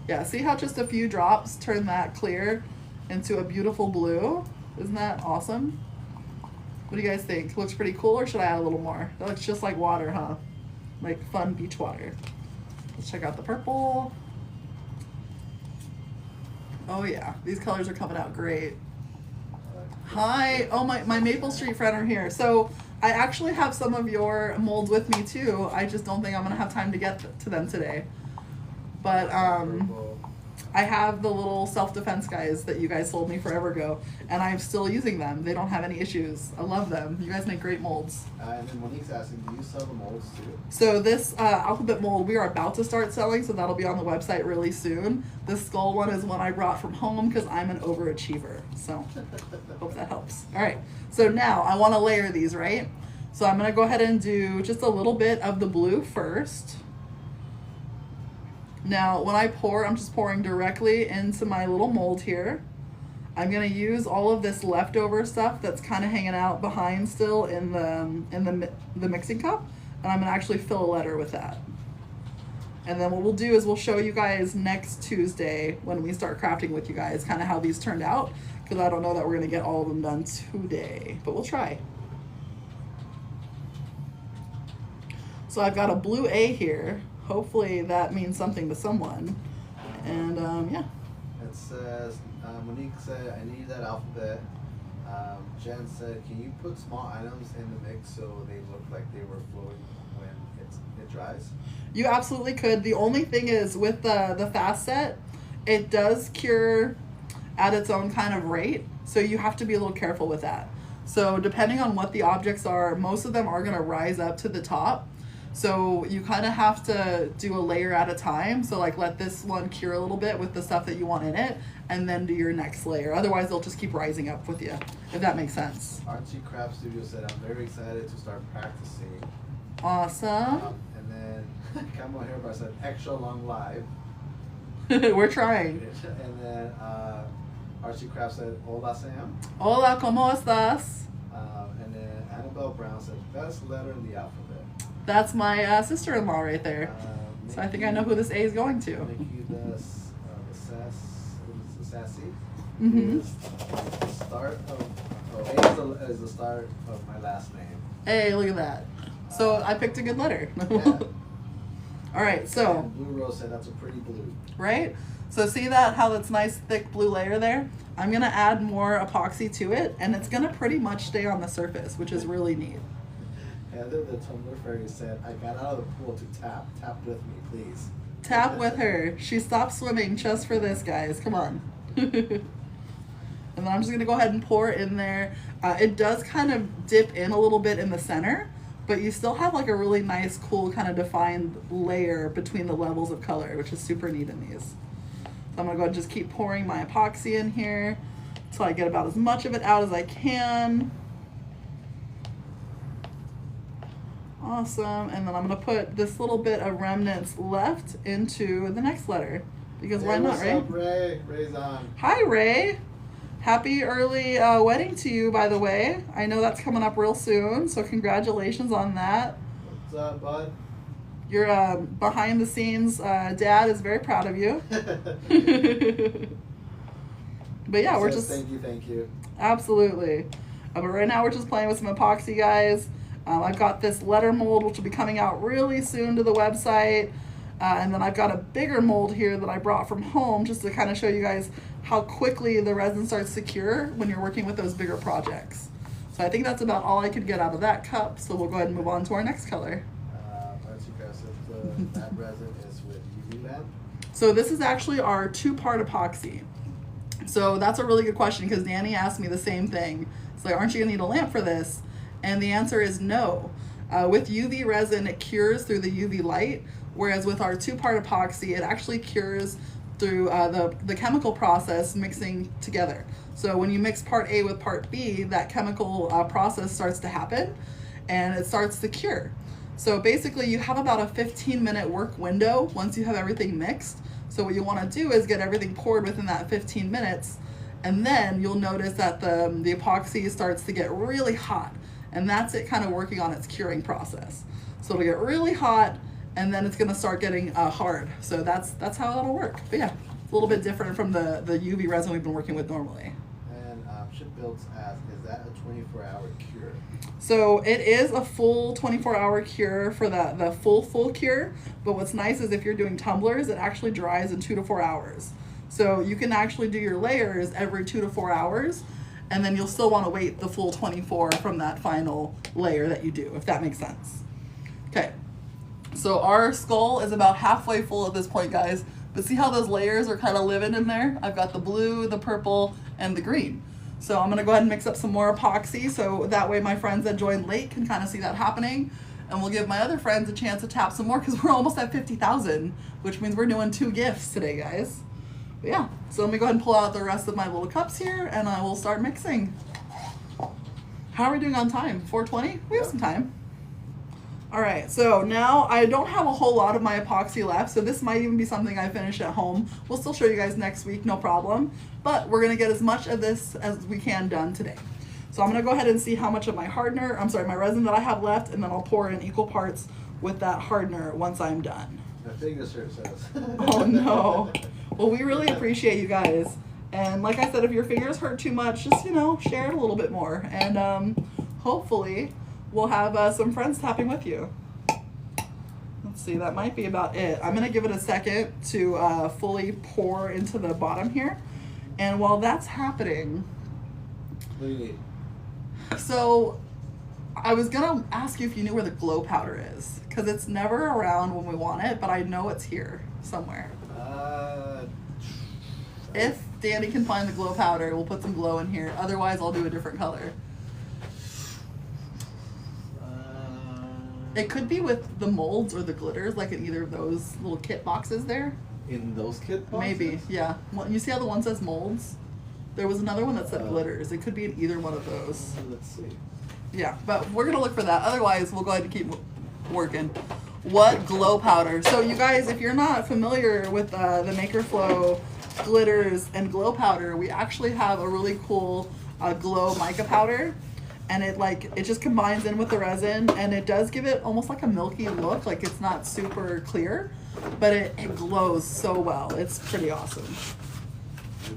Yeah, see how just a few drops turn that clear into a beautiful blue? Isn't that awesome? What do you guys think? Looks pretty cool, or should I add a little more? That looks just like water, huh? Like fun beach water. Let's check out the purple. Oh yeah, these colors are coming out great. Hi, oh my Maple Street friend are here. So I actually have some of your molds with me too. I just don't think I'm gonna have time to get to them today. But I have the little self-defense guys that you guys sold me forever ago, and I'm still using them. They don't have any issues. I love them. You guys make great molds. And then Monique's asking, do you sell the molds too? So this alphabet mold we are about to start selling, so that'll be on the website really soon. The skull one is one I brought from home because I'm an overachiever. So hope that helps. All right, so now I want to layer these, right? So I'm going to go ahead and do just a little bit of the blue first. Now, when I pour, I'm just pouring directly into my little mold here. I'm gonna use all of this leftover stuff that's kind of hanging out behind still in the mixing cup, and I'm gonna actually fill a letter with that. And then what we'll do is we'll show you guys next Tuesday when we start crafting with you guys, kind of how these turned out, because I don't know that we're gonna get all of them done today, but we'll try. So I've got a blue A here. Hopefully that means something to someone. And yeah. It says, Monique said, I need that alphabet. Jen said, can you put small items in the mix so they look like they were flowing when it dries? You absolutely could. The only thing is with the fast set, it does cure at its own kind of rate. So you have to be a little careful with that. So depending on what the objects are, most of them are gonna rise up to the top. So you kind of have to do a layer at a time. So like let this one cure a little bit with the stuff that you want in it, and then do your next layer. Otherwise they'll just keep rising up with you, if that makes sense. Archie Craft Studio said, I'm very excited to start practicing. Awesome. And then Camel Hairbar said, extra long live. We're trying. And then Archie Craft said, hola Sam. Hola, ¿cómo estás? And then Annabelle Brown said, best letter in the alphabet. That's my sister-in-law right there. So I think I know who this A is going to. Nikki, the sassy, Mm-hmm. is the start of, A is the start of my last name. Hey, look at that. So I picked a good letter. Yeah. All right, so. And Blue Rose said, that's a pretty blue. Right? So see that, how that's nice thick blue layer there? I'm gonna add more epoxy to it, and it's gonna pretty much stay on the surface, which is really neat. Heather, the Tumblr fairy, said, I got out of the pool to tap. Tap with me, please. Tap with her. She stopped swimming just for this, guys. Come on. And then I'm just gonna go ahead and pour it in there. It does kind of dip in a little bit in the center, but you still have like a really nice, cool, kind of defined layer between the levels of color, which is super neat in these. So I'm gonna go ahead and just keep pouring my epoxy in here until I get about as much of it out as I can. Awesome. And then I'm gonna put this little bit of remnants left into the next letter, because Hey, why not, what's right? up, Ray? Ray's on. Hi, Ray. Happy early wedding to you, by the way. I know that's coming up real soon, so congratulations on that. What's up, bud? Your behind the scenes dad is very proud of you. But yeah, we're just thank you. Absolutely. But right now we're just playing with some epoxy, guys. I've got this letter mold, which will be coming out really soon to the website. And then I've got a bigger mold here that I brought from home just to kind of show you guys how quickly the resin starts to cure when you're working with those bigger projects. So I think that's about all I could get out of that cup. So we'll go ahead and move on to our next color. That resin is with UV lamp. So this is actually our 2-part epoxy. So that's a really good question because Danny asked me the same thing. It's like, aren't you gonna need a lamp for this? And the answer is no. With UV resin, it cures through the UV light, whereas with our 2-part epoxy, it actually cures through the chemical process mixing together. So when you mix part A with part B, that chemical process starts to happen and it starts to cure. So basically you have about a 15-minute work window once you have everything mixed. So what you want to do is get everything poured within that 15 minutes, and then you'll notice that the epoxy starts to get really hot, and that's it kind of working on its curing process. So it'll get really hot, and then it's going to start getting hard. So that's how that'll work. But yeah, it's a little bit different from the UV resin we've been working with normally. And Shipbuilds asks, is that a 24-hour cure? So it is a full 24-hour cure for the full cure, but what's nice is if you're doing tumblers, it actually dries in 2 to 4 hours. So you can actually do your layers every 2 to 4 hours, and then you'll still want to wait the full 24 from that final layer that you do, if that makes sense. Okay, so our skull is about halfway full at this point, guys, but see how those layers are kind of living in there? I've got the blue, the purple, and the green. So I'm gonna go ahead and mix up some more epoxy so that way my friends that joined late can kind of see that happening. And we'll give my other friends a chance to tap some more because we're almost at 50,000, which means we're doing 2 gifts today, guys. But yeah, so let me go ahead and pull out the rest of my little cups here and I will start mixing. How are we doing on time? 4:20? We have some time. All right, so now I don't have a whole lot of my epoxy left, so this might even be something I finish at home. We'll still show you guys next week, no problem. But we're gonna get as much of this as we can done today. So I'm gonna go ahead and see how much of my my resin that I have left, and then I'll pour in equal parts with that hardener once I'm done. My fingers hurt, says. Oh no. Well, we really appreciate you guys. And like I said, if your fingers hurt too much, just, share it a little bit more. And hopefully we'll have some friends tapping with you. Let's see, that might be about it. I'm gonna give it a second to fully pour into the bottom here. And while that's happening, what do you need? So I was gonna ask you if you knew where the glow powder is, because it's never around when we want it, but I know it's here somewhere. If Danny can find the glow powder, we'll put some glow in here. Otherwise, I'll do a different color. It could be with the molds or the glitters, like in either of those little kit boxes there. In those kit boxes? Maybe, yeah. Well, you see how the one says molds? There was another one that said glitters. It could be in either one of those. Let's see. Yeah, but we're gonna look for that. Otherwise, we'll go ahead and keep working. What glow powder? So you guys, if you're not familiar with the MakerFlo glitters and glow powder, we actually have a really cool glow mica powder. And it just combines in with the resin, and it does give it almost like a milky look. Like it's not super clear, but it glows so well. It's pretty awesome.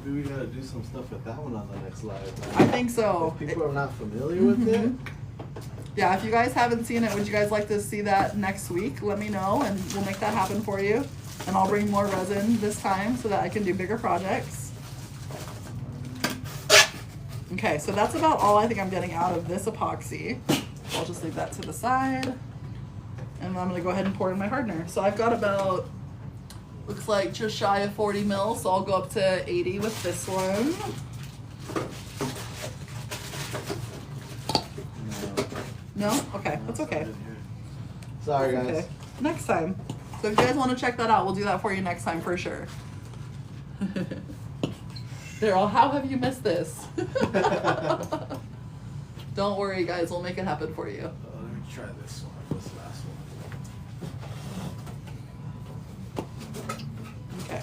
Maybe we gotta do some stuff with that one on the next live. I think so. If people are not familiar with it. Yeah, if you guys haven't seen it, would you guys like to see that next week? Let me know, and we'll make that happen for you. And I'll bring more resin this time so that I can do bigger projects. Okay, so that's about all I think I'm getting out of this epoxy. I'll just leave that to the side. And I'm gonna go ahead and pour in my hardener. So I've got about, looks like just shy of 40 mils, so I'll go up to 80 with this one. No? Okay, that's okay. Sorry, guys. Okay. Next time. So if you guys want to check that out, we'll do that for you next time for sure. Daryl, how have you missed this? Don't worry, guys. We'll make it happen for you. Let me try this one. This last one. Okay.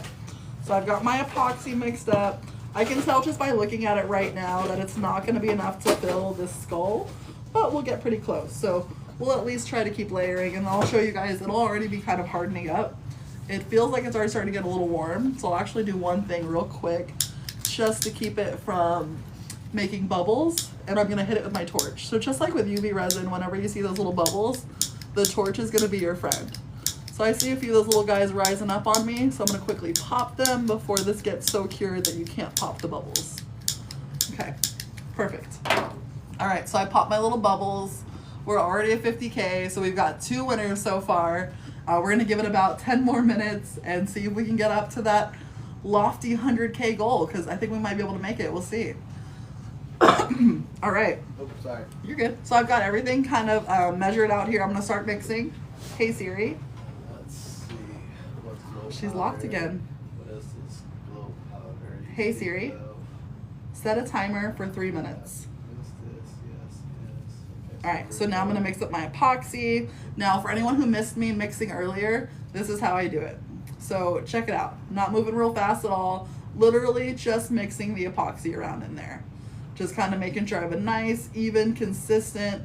So I've got my epoxy mixed up. I can tell just by looking at it right now that it's not going to be enough to fill this skull, but we'll get pretty close. So we'll at least try to keep layering, and I'll show you guys. It'll already be kind of hardening up. It feels like it's already starting to get a little warm, so I'll actually do one thing real quick. just to keep it from making bubbles, and I'm gonna hit it with my torch. So just like with UV resin, whenever you see those little bubbles, the torch is gonna be your friend. So I see a few of those little guys rising up on me, so I'm gonna quickly pop them before this gets so cured that you can't pop the bubbles. Okay, perfect. All right, so I popped my little bubbles. We're already at 50K, so we've got 2 winners so far. We're gonna give it about 10 more minutes and see if we can get up to that lofty 100K goal, because I think we might be able to make it. We'll see. All right. Oh, sorry. You're good. So I've got everything kind of measured out here. I'm gonna start mixing. Hey Siri. Let's see. What's glow She's powder? locked again. What is this glow powder? Hey Siri. Set a timer for 3 minutes. What's this? Yes, yes. Okay, All right, so now I'm gonna mix up my epoxy. Now for anyone who missed me mixing earlier, this is how I do it. So check it out. Not moving real fast at all. Literally just mixing the epoxy around in there. Just kind of making sure I have a nice, even, consistent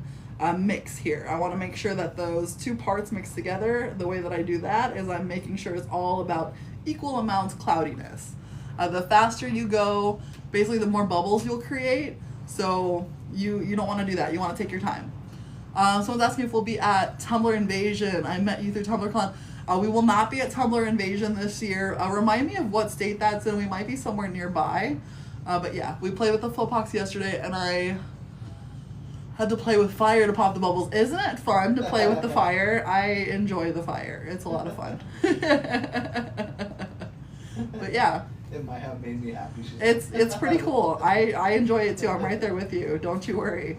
mix here. I wanna make sure that those 2 parts mix together. The way that I do that is I'm making sure it's all about equal amounts cloudiness. The faster you go, basically the more bubbles you'll create. So you don't want to do that. You want to take your time. Someone's asking if we'll be at Tumblr Invasion. I met you through TumblrCon. We will not be at Tumblr Invasion this year. Remind me of what state that's in. We might be somewhere nearby. But yeah, we played with the Flopoxy yesterday, and I had to play with fire to pop the bubbles. Isn't it fun to play with the fire? I enjoy the fire. It's a lot of fun. But yeah. It might have made me happy. It's pretty cool. I enjoy it too. I'm right there with you. Don't you worry.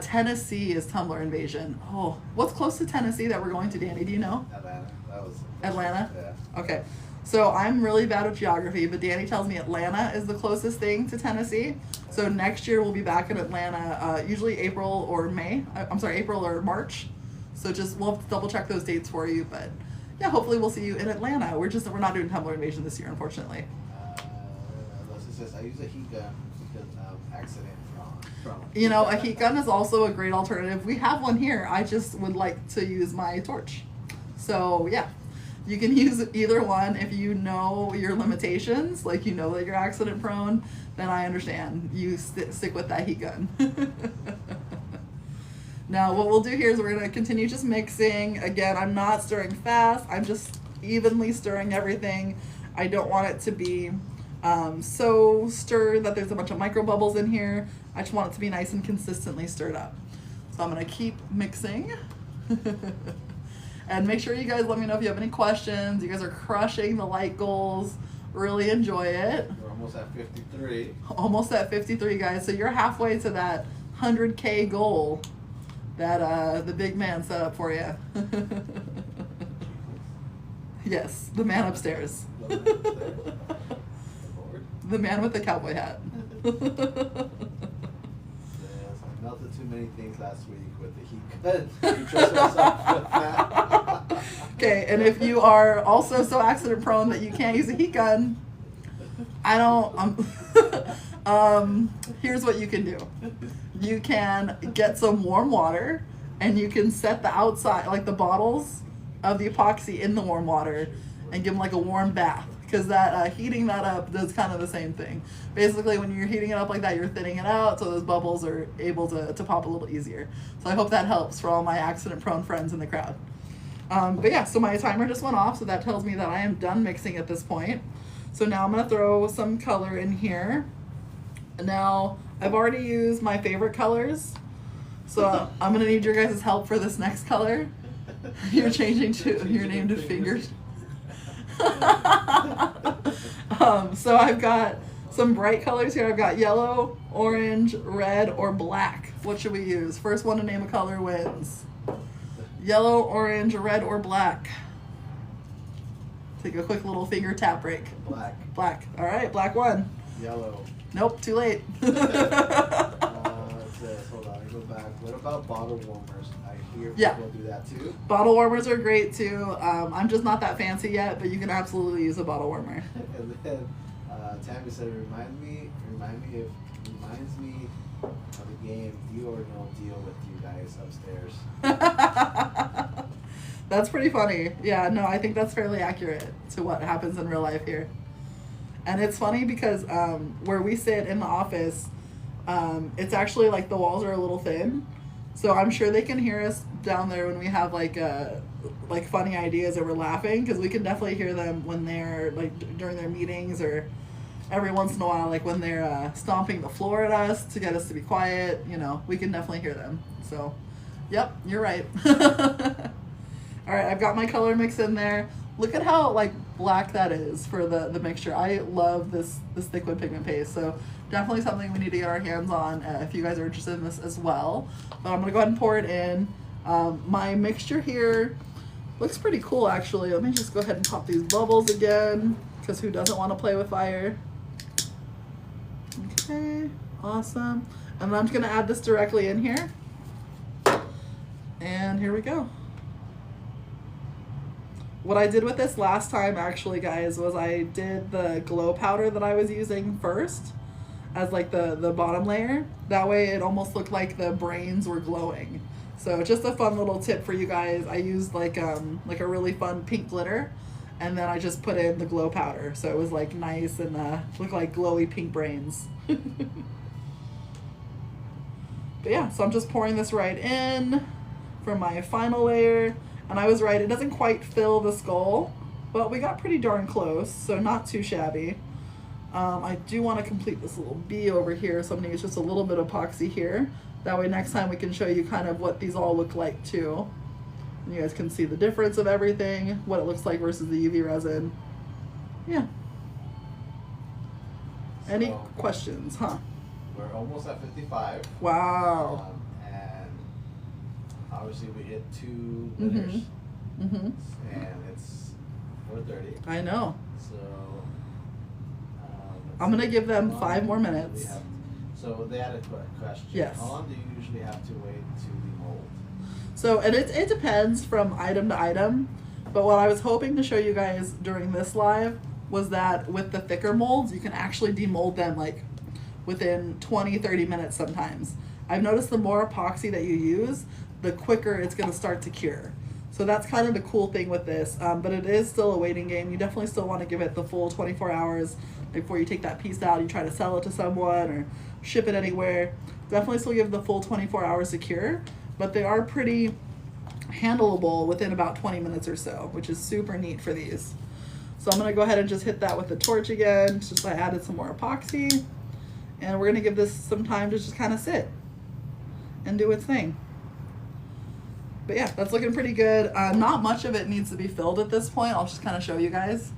Tennessee is Tumblr Invasion. Oh, what's close to Tennessee that we're going to, Danny? Do you know? Atlanta. That was Atlanta? Yeah. Okay. So I'm really bad with geography, but Danny tells me Atlanta is the closest thing to Tennessee. So next year we'll be back in Atlanta, usually April or May. I'm sorry, April or March. So we'll have to double check those dates for you, but yeah, hopefully we'll see you in Atlanta. We're not doing Tumblr Invasion this year, unfortunately. I use a heat gun because of accident from. You know, a heat gun is also a great alternative. We have one here. I just would like to use my torch. So yeah, you can use either one. If you know your limitations, like you know that you're accident prone, then I understand. You stick with that heat gun. Now what we'll do here is we're going to continue just mixing. Again, I'm not stirring fast. I'm just evenly stirring everything. I don't want it to be so stirred that there's a bunch of micro bubbles in here. I just want it to be nice and consistently stirred up. So I'm going to keep mixing. And make sure you guys let me know if you have any questions. You guys are crushing the like goals. Really enjoy it. We're almost at 53. Almost at 53, guys. So you're halfway to that 100K goal that the big man set up for you. Yes, the man upstairs. The man with the cowboy hat. Yes, I melted too many things last week with the heat gun. You trust yourself with that? Okay, and if you are also so accident prone that you can't use a heat gun, I don't. Here's what you can do. You can get some warm water, and you can set the outside, like the bottles of the epoxy in the warm water, and give them like a warm bath. Because that heating that up does kind of the same thing. Basically, when you're heating it up like that, you're thinning it out, so those bubbles are able to pop a little easier. So I hope that helps for all my accident-prone friends in the crowd. But yeah, so my timer just went off, so that tells me that I am done mixing at this point. So now I'm gonna throw some color in here. Now, I've already used my favorite colors, so I'm gonna need your guys' help for this next color. You're changing your name to Fingers. So I've got some bright colors here. I've got yellow, orange, red, or black. What should we use? First one to name a color wins. Yellow, orange, red, or black. Take a quick little finger tap break. Black. Black. All right, black won. Yellow. Nope, too late. Hold on, I go back. What about bottle warmers? I hear people do that too. Bottle warmers are great too. I'm just not that fancy yet, but you can absolutely use a bottle warmer. And then Tammy said, reminds me of the game Deal or No Deal with you guys upstairs. That's pretty funny. Yeah, no, I think that's fairly accurate to what happens in real life here. And it's funny because where we sit in the office, it's actually like the walls are a little thin. So I'm sure they can hear us down there when we have like funny ideas or we're laughing, because we can definitely hear them when they're like during their meetings, or every once in a while, like when they're stomping the floor at us to get us to be quiet. You know, we can definitely hear them. So, yep, you're right. All right, I've got my color mix in there. Look at how like black that is for the mixture. I love this liquid pigment paste. So definitely something we need to get our hands on if you guys are interested in this as well. But I'm gonna go ahead and pour it in. My mixture here looks pretty cool actually. Let me just go ahead and pop these bubbles again, because who doesn't want to play with fire? Okay, awesome. And then I'm just gonna add this directly in here. And here we go. What I did with this last time actually, guys, was I did the glow powder that I was using first as like the bottom layer. That way it almost looked like the brains were glowing. So just a fun little tip for you guys. I used like a really fun pink glitter, and then I just put in the glow powder. So it was like nice and looked like glowy pink brains. But yeah, so I'm just pouring this right in for my final layer. And I was right, it doesn't quite fill the skull, but we got pretty darn close, so not too shabby. I do want to complete this little bee over here, so I'm going to use just a little bit of epoxy here. That way next time we can show you kind of what these all look like too. And you guys can see the difference of everything, what it looks like versus the UV resin. Yeah. Any questions, huh? We're almost at 55. Wow. Obviously, we hit 2 winners, and it's 4:30. I know. So I'm gonna give them 5 more minutes. So they had a question. Yes. How long do you usually have to wait to demold? So, and it depends from item to item. But what I was hoping to show you guys during this live was that with the thicker molds, you can actually demold them like within 20-30 minutes sometimes. I've noticed the more epoxy that you use, the quicker it's going to start to cure. So that's kind of the cool thing with this, but it is still a waiting game. You definitely still want to give it the full 24 hours before you take that piece out, you try to sell it to someone or ship it anywhere. Definitely still give the full 24 hours to cure, but they are pretty handleable within about 20 minutes or so, which is super neat for these. So I'm going to go ahead and just hit that with the torch again. Just I added some more epoxy, and we're going to give this some time to just kind of sit and do its thing. But yeah, that's looking pretty good. Not much of it needs to be filled at this point. I'll just kind of show you guys.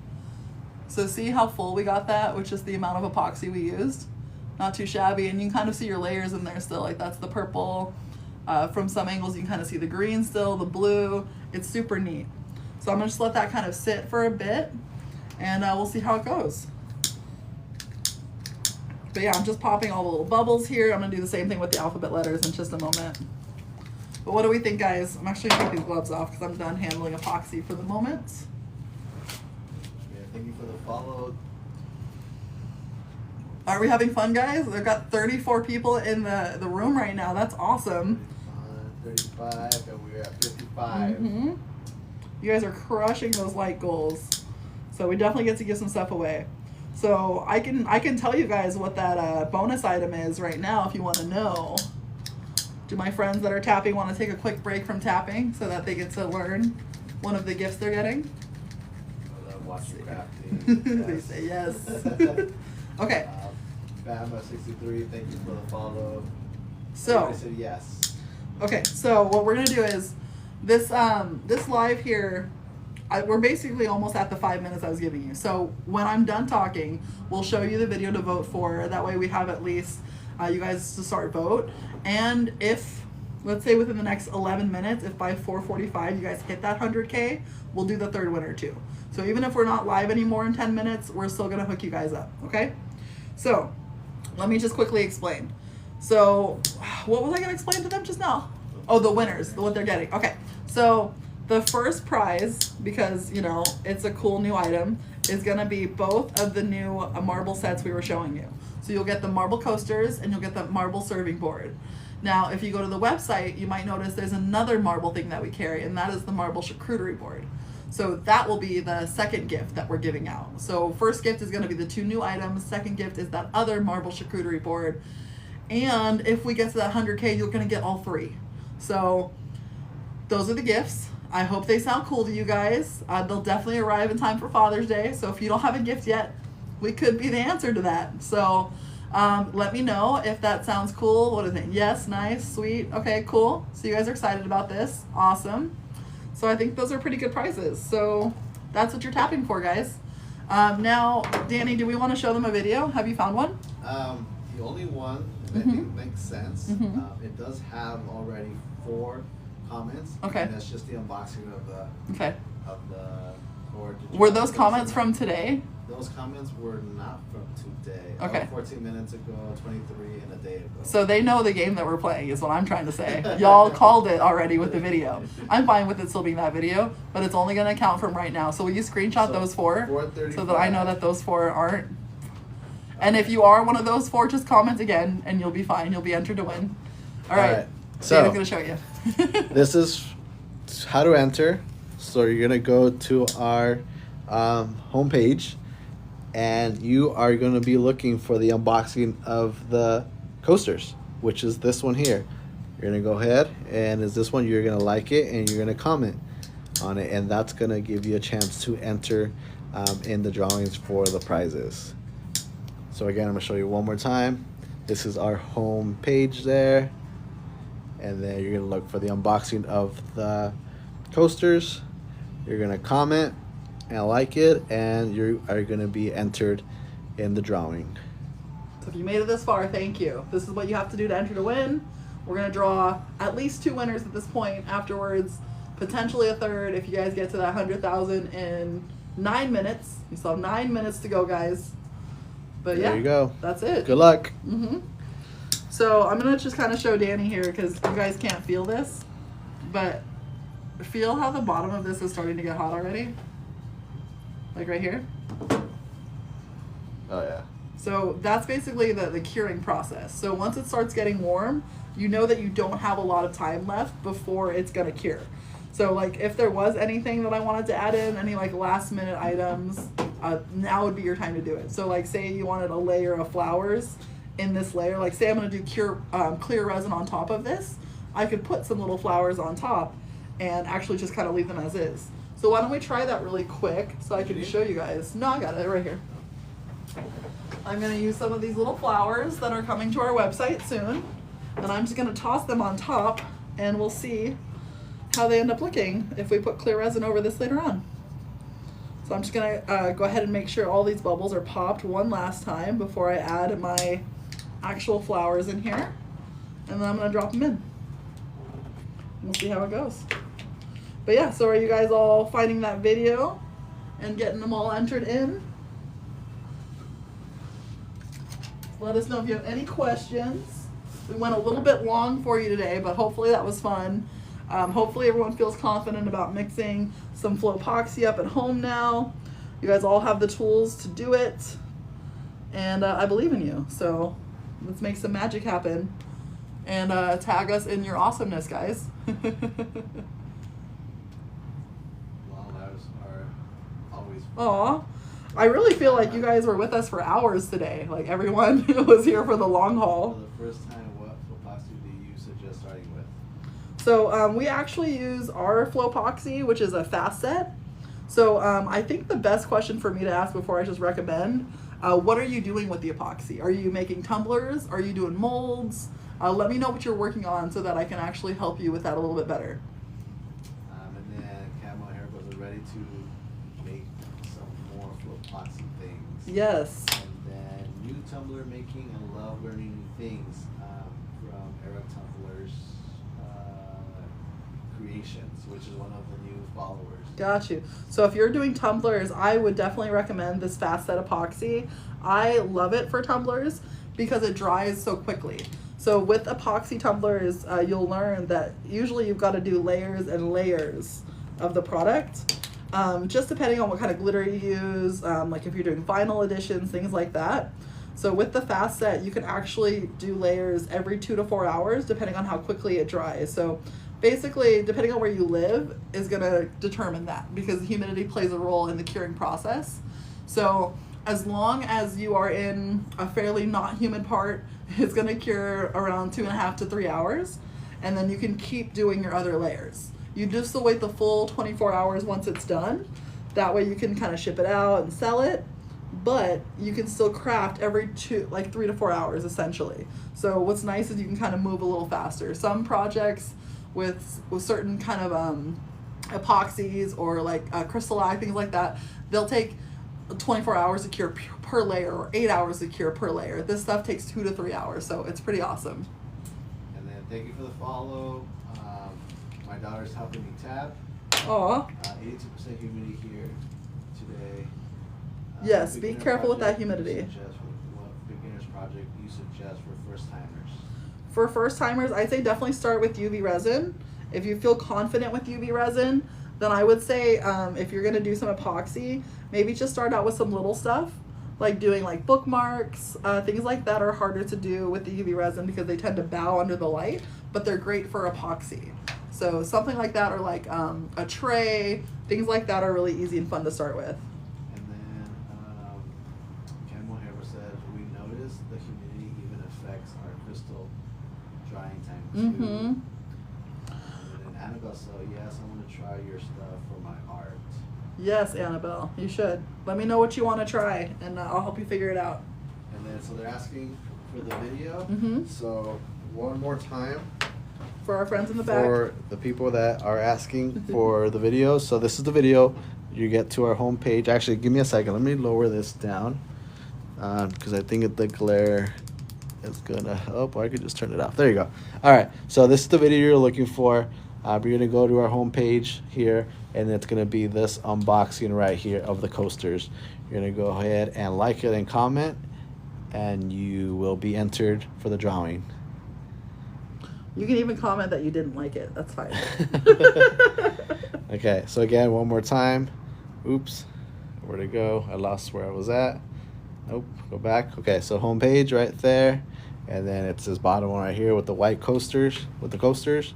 So see how full we got that, which is the amount of epoxy we used. Not too shabby, and you can kind of see your layers in there still. Like that's the purple. From some angles you can kind of see the green still, the blue. It's super neat. So I'm gonna just let that kind of sit for a bit, and we'll see how it goes. But yeah, I'm just popping all the little bubbles here. I'm gonna do the same thing with the alphabet letters in just a moment. But what do we think, guys? I'm actually gonna take these gloves off because I'm done handling epoxy for the moment. Yeah, thank you for the follow. Are we having fun, guys? We've got 34 people in the room right now. That's awesome. 35, and we're at 55. Mm-hmm. You guys are crushing those like goals. So we definitely get to give some stuff away. So I can tell you guys what that bonus item is right now if you want to know. Do my friends that are tapping want to take a quick break from tapping so that they get to learn one of the gifts they're getting? I love watching crafting. They say yes. Okay. Bama63, thank you for the follow. So I said yes. Okay, so what we're gonna do is this this live here. We're basically almost at the 5 minutes I was giving you. So when I'm done talking, we'll show you the video to vote for. That way we have at least you guys to start vote. And if, let's say within the next 11 minutes, if by 4:45 you guys hit that 100K, we'll do the third winner too. So even if we're not live anymore in 10 minutes, we're still gonna hook you guys up, okay? So let me just quickly explain. So what was I gonna explain to them just now? Oh, the winners, what they're getting. Okay, so the first prize, because you know it's a cool new item, is gonna be both of the new marble sets we were showing you. So you'll get the marble coasters and you'll get the marble serving board. Now, if you go to the website, you might notice there's another marble thing that we carry, and that is the marble charcuterie board. So that will be the second gift that we're giving out. So first gift is going to be the 2 new items. Second gift is that other marble charcuterie board. And if we get to that 100K, you're going to get all 3. So those are the gifts. I hope they sound cool to you guys. They'll definitely arrive in time for Father's Day. So if you don't have a gift yet, we could be the answer to that. So let me know if that sounds cool. What do you think? Yes, nice, sweet. Okay, cool. So you guys are excited about this. Awesome. So I think those are pretty good prizes. So that's what you're tapping for, guys. Now, Danny, do we want to show them a video? Have you found one? The only one that I think makes sense. It does have already 4 comments. Okay. And that's just the unboxing of the board. Were those comments from today? Those comments were not from today. Okay. 14 minutes ago, 23 and a day ago. So they know the game that we're playing is what I'm trying to say. Y'all called it already with the video. I'm fine with it still being that video, but it's only going to count from right now. So will you screenshot those 4 so that I know that those 4 aren't? And if you are one of those 4, just comment again and you'll be fine. You'll be entered to win. All right. So I'm going to show you. This is how to enter. So you're going to go to our homepage. And you are going to be looking for the unboxing of the coasters, which is this one here. You're going to go ahead, and is this one, you're going to like it, and you're going to comment on it, and that's going to give you a chance to enter in the drawings for the prizes. So again, I'm going to show you one more time. This is our home page there, and then you're going to look for the unboxing of the coasters. You're going to comment and like it, and you are going to be entered in the drawing. So if you made it this far, thank you. This is what you have to do to enter to win. We're going to draw at least 2 winners at this point. Afterwards, potentially a third if you guys get to that 100,000 in 9 minutes. You still have 9 minutes to go, guys. But yeah, there you go. That's it. Good luck. So I'm going to just kind of show Danny here because you guys can't feel this. But feel how the bottom of this is starting to get hot already? Like right here. Oh yeah. So that's basically the curing process. So once it starts getting warm, you know that you don't have a lot of time left before it's gonna cure. So like if there was anything that I wanted to add in, any like last minute items, now would be your time to do it. So like say you wanted a layer of flowers in this layer, like say I'm gonna do clear resin on top of this, I could put some little flowers on top and actually just kind of leave them as is. So why don't we try that really quick so I can show you guys. No, I got it right here. I'm going to use some of these little flowers that are coming to our website soon. And I'm just going to toss them on top and we'll see how they end up looking if we put clear resin over this later on. So I'm just going to go ahead and make sure all these bubbles are popped one last time before I add my actual flowers in here. And then I'm going to drop them in. We'll see how it goes. But yeah, so are you guys all finding that video and getting them all entered in? Let us know if you have any questions. We went a little bit long for you today, but hopefully that was fun. Hopefully everyone feels confident about mixing some Flopoxy up at home now. You guys all have the tools to do it. And I believe in you. So let's make some magic happen. And tag us in your awesomeness, guys. Aw, I really feel like you guys were with us for hours today. Like everyone was here for the long haul. For the first time, what Flopoxy do you suggest starting with? So we actually use our Flopoxy, which is a fast set. So I think the best question for me to ask before I just recommend, what are you doing with the epoxy? Are you making tumblers? Are you doing molds? Let me know what you're working on so that I can actually help you with that a little bit better. And then Camo and Haircuts are ready to make some more Flopoxy things. Yes. And then new tumbler making and love learning new things from Eric Tumbler's Creations, which is one of the new followers. Got you. So if you're doing tumblers, I would definitely recommend this fast set epoxy. I love it for tumblers because it dries so quickly. So with epoxy tumblers, you'll learn that usually you've got to do layers and layers of the product, just depending on what kind of glitter you use, like if you're doing vinyl editions, things like that. So with the fast set, you can actually do layers every 2 to 4 hours, depending on how quickly it dries. So basically, depending on where you live, is going to determine that, because the humidity plays a role in the curing process. So as long as you are in a fairly not humid part, it's going to cure around 2.5 to 3 hours, and then you can keep doing your other layers. You just wait the full 24 hours once it's done. That way you can kind of ship it out and sell it, but you can still craft every 3 to 4 hours essentially. So what's nice is you can kind of move a little faster. Some projects with certain kind of epoxies or like crystalline, things like that, they'll take 24 hours to cure per layer or 8 hours to cure per layer. This stuff takes 2 to 3 hours, so it's pretty awesome. And then thank you for the follow. My daughter's helping me tab. Aw. 82% humidity here today. Yes, be careful with that humidity. What beginner's project you suggest for first timers? For first timers, I'd say definitely start with UV resin. If you feel confident with UV resin, then I would say if you're gonna do some epoxy, maybe just start out with some little stuff, like doing like bookmarks, things like that are harder to do with the UV resin because they tend to bow under the light, but they're great for epoxy. So something like that, or like a tray, things like that are really easy and fun to start with. And then Camel Hammer says, we notice the humidity even affects our crystal drying time too. Mm-hmm. And then Annabelle said, yes, I want to try your stuff for my art. Yes, Annabelle, you should. Let me know what you want to try, and I'll help you figure it out. And then so they're asking for the video. Mm-hmm. So one more time. For our friends in the back. For the people that are asking for the video. So this is the video. You get to our homepage. Actually, give me a second. Let me lower this down because I think the glare is gonna. Oh, I could just turn it off. There you go. All right. So this is the video you're looking for. We're gonna go to our homepage here, and it's gonna be this unboxing right here of the coasters. You're gonna go ahead and like it and comment, and you will be entered for the drawing. You can even comment that you didn't like it. That's fine. Okay, so again, one more time. Oops, where'd it go? I lost where I was at. Nope, go back. Okay, so homepage right there, and then it's this bottom one right here with the white coasters, with the coasters.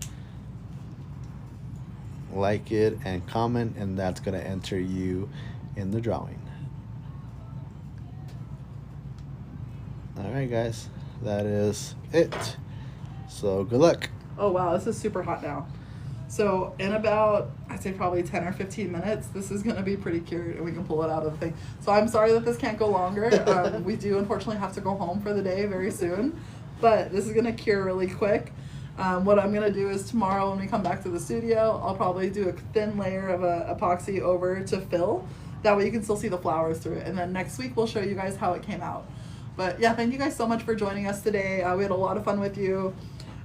Like it and comment, and that's gonna enter you in the drawing. All right, guys, that is it. So good luck. Oh wow, this is super hot now. So in about, I'd say probably 10 or 15 minutes, this is going to be pretty cured and we can pull it out of the thing. So I'm sorry that this can't go longer. We do unfortunately have to go home for the day very soon, but this is going to cure really quick. What I'm going to do is tomorrow when we come back to the studio, I'll probably do a thin layer of epoxy over to fill. That way you can still see the flowers through it. And then next week we'll show you guys how it came out. But yeah, thank you guys so much for joining us today. We had a lot of fun with you.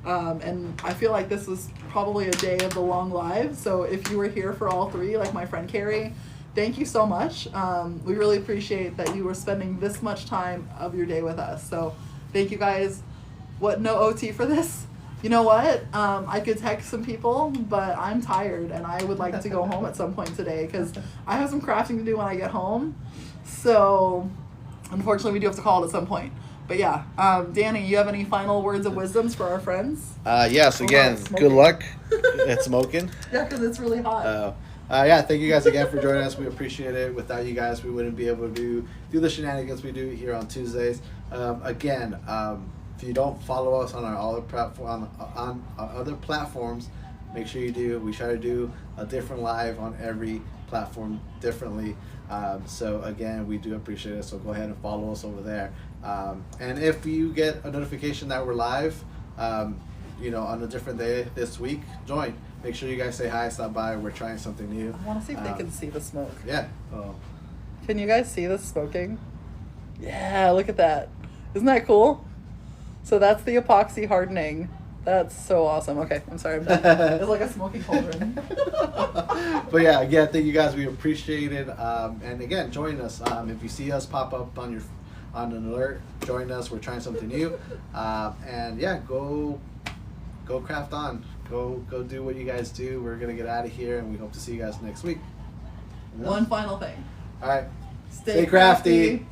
And I feel like this was probably a day of the long live. So if you were here for all three, like my friend Carrie, thank you so much. We really appreciate that you were spending this much time of your day with us. So thank you guys. What, no OT for this? You know what? I could text some people, but I'm tired and I would like to go home at some point today because I have some crafting to do when I get home. So unfortunately we do have to call it at some point. But yeah, Danny, you have any final words of wisdoms for our friends? Yes, again, good luck. It's smoking. Yeah, because it's really hot. Yeah, thank you guys again for joining us. We appreciate it. Without you guys, we wouldn't be able to do the shenanigans we do here on Tuesdays. Again, if you don't follow us on our other platforms, make sure you do. We try to do a different live on every platform differently. So again, we do appreciate it. So go ahead and follow us over there. And if you get a notification that we're live, you know, on a different day this week, join. Make sure you guys say hi, stop by. We're trying something new. I want to see if they can see the smoke. Yeah. Oh. Can you guys see the smoking? Yeah, look at that. Isn't that cool? So that's the epoxy hardening. That's so awesome. Okay, I'm sorry. I'm done. It's like a smoking cauldron. But yeah, again, thank you guys. We appreciate it. And again, join us. If you see us pop up on an alert, join us. We're trying something new. And yeah, go craft on. Go do what you guys do. We're gonna get out of here, and we hope to see you guys next week. One final thing. All right. Stay crafty.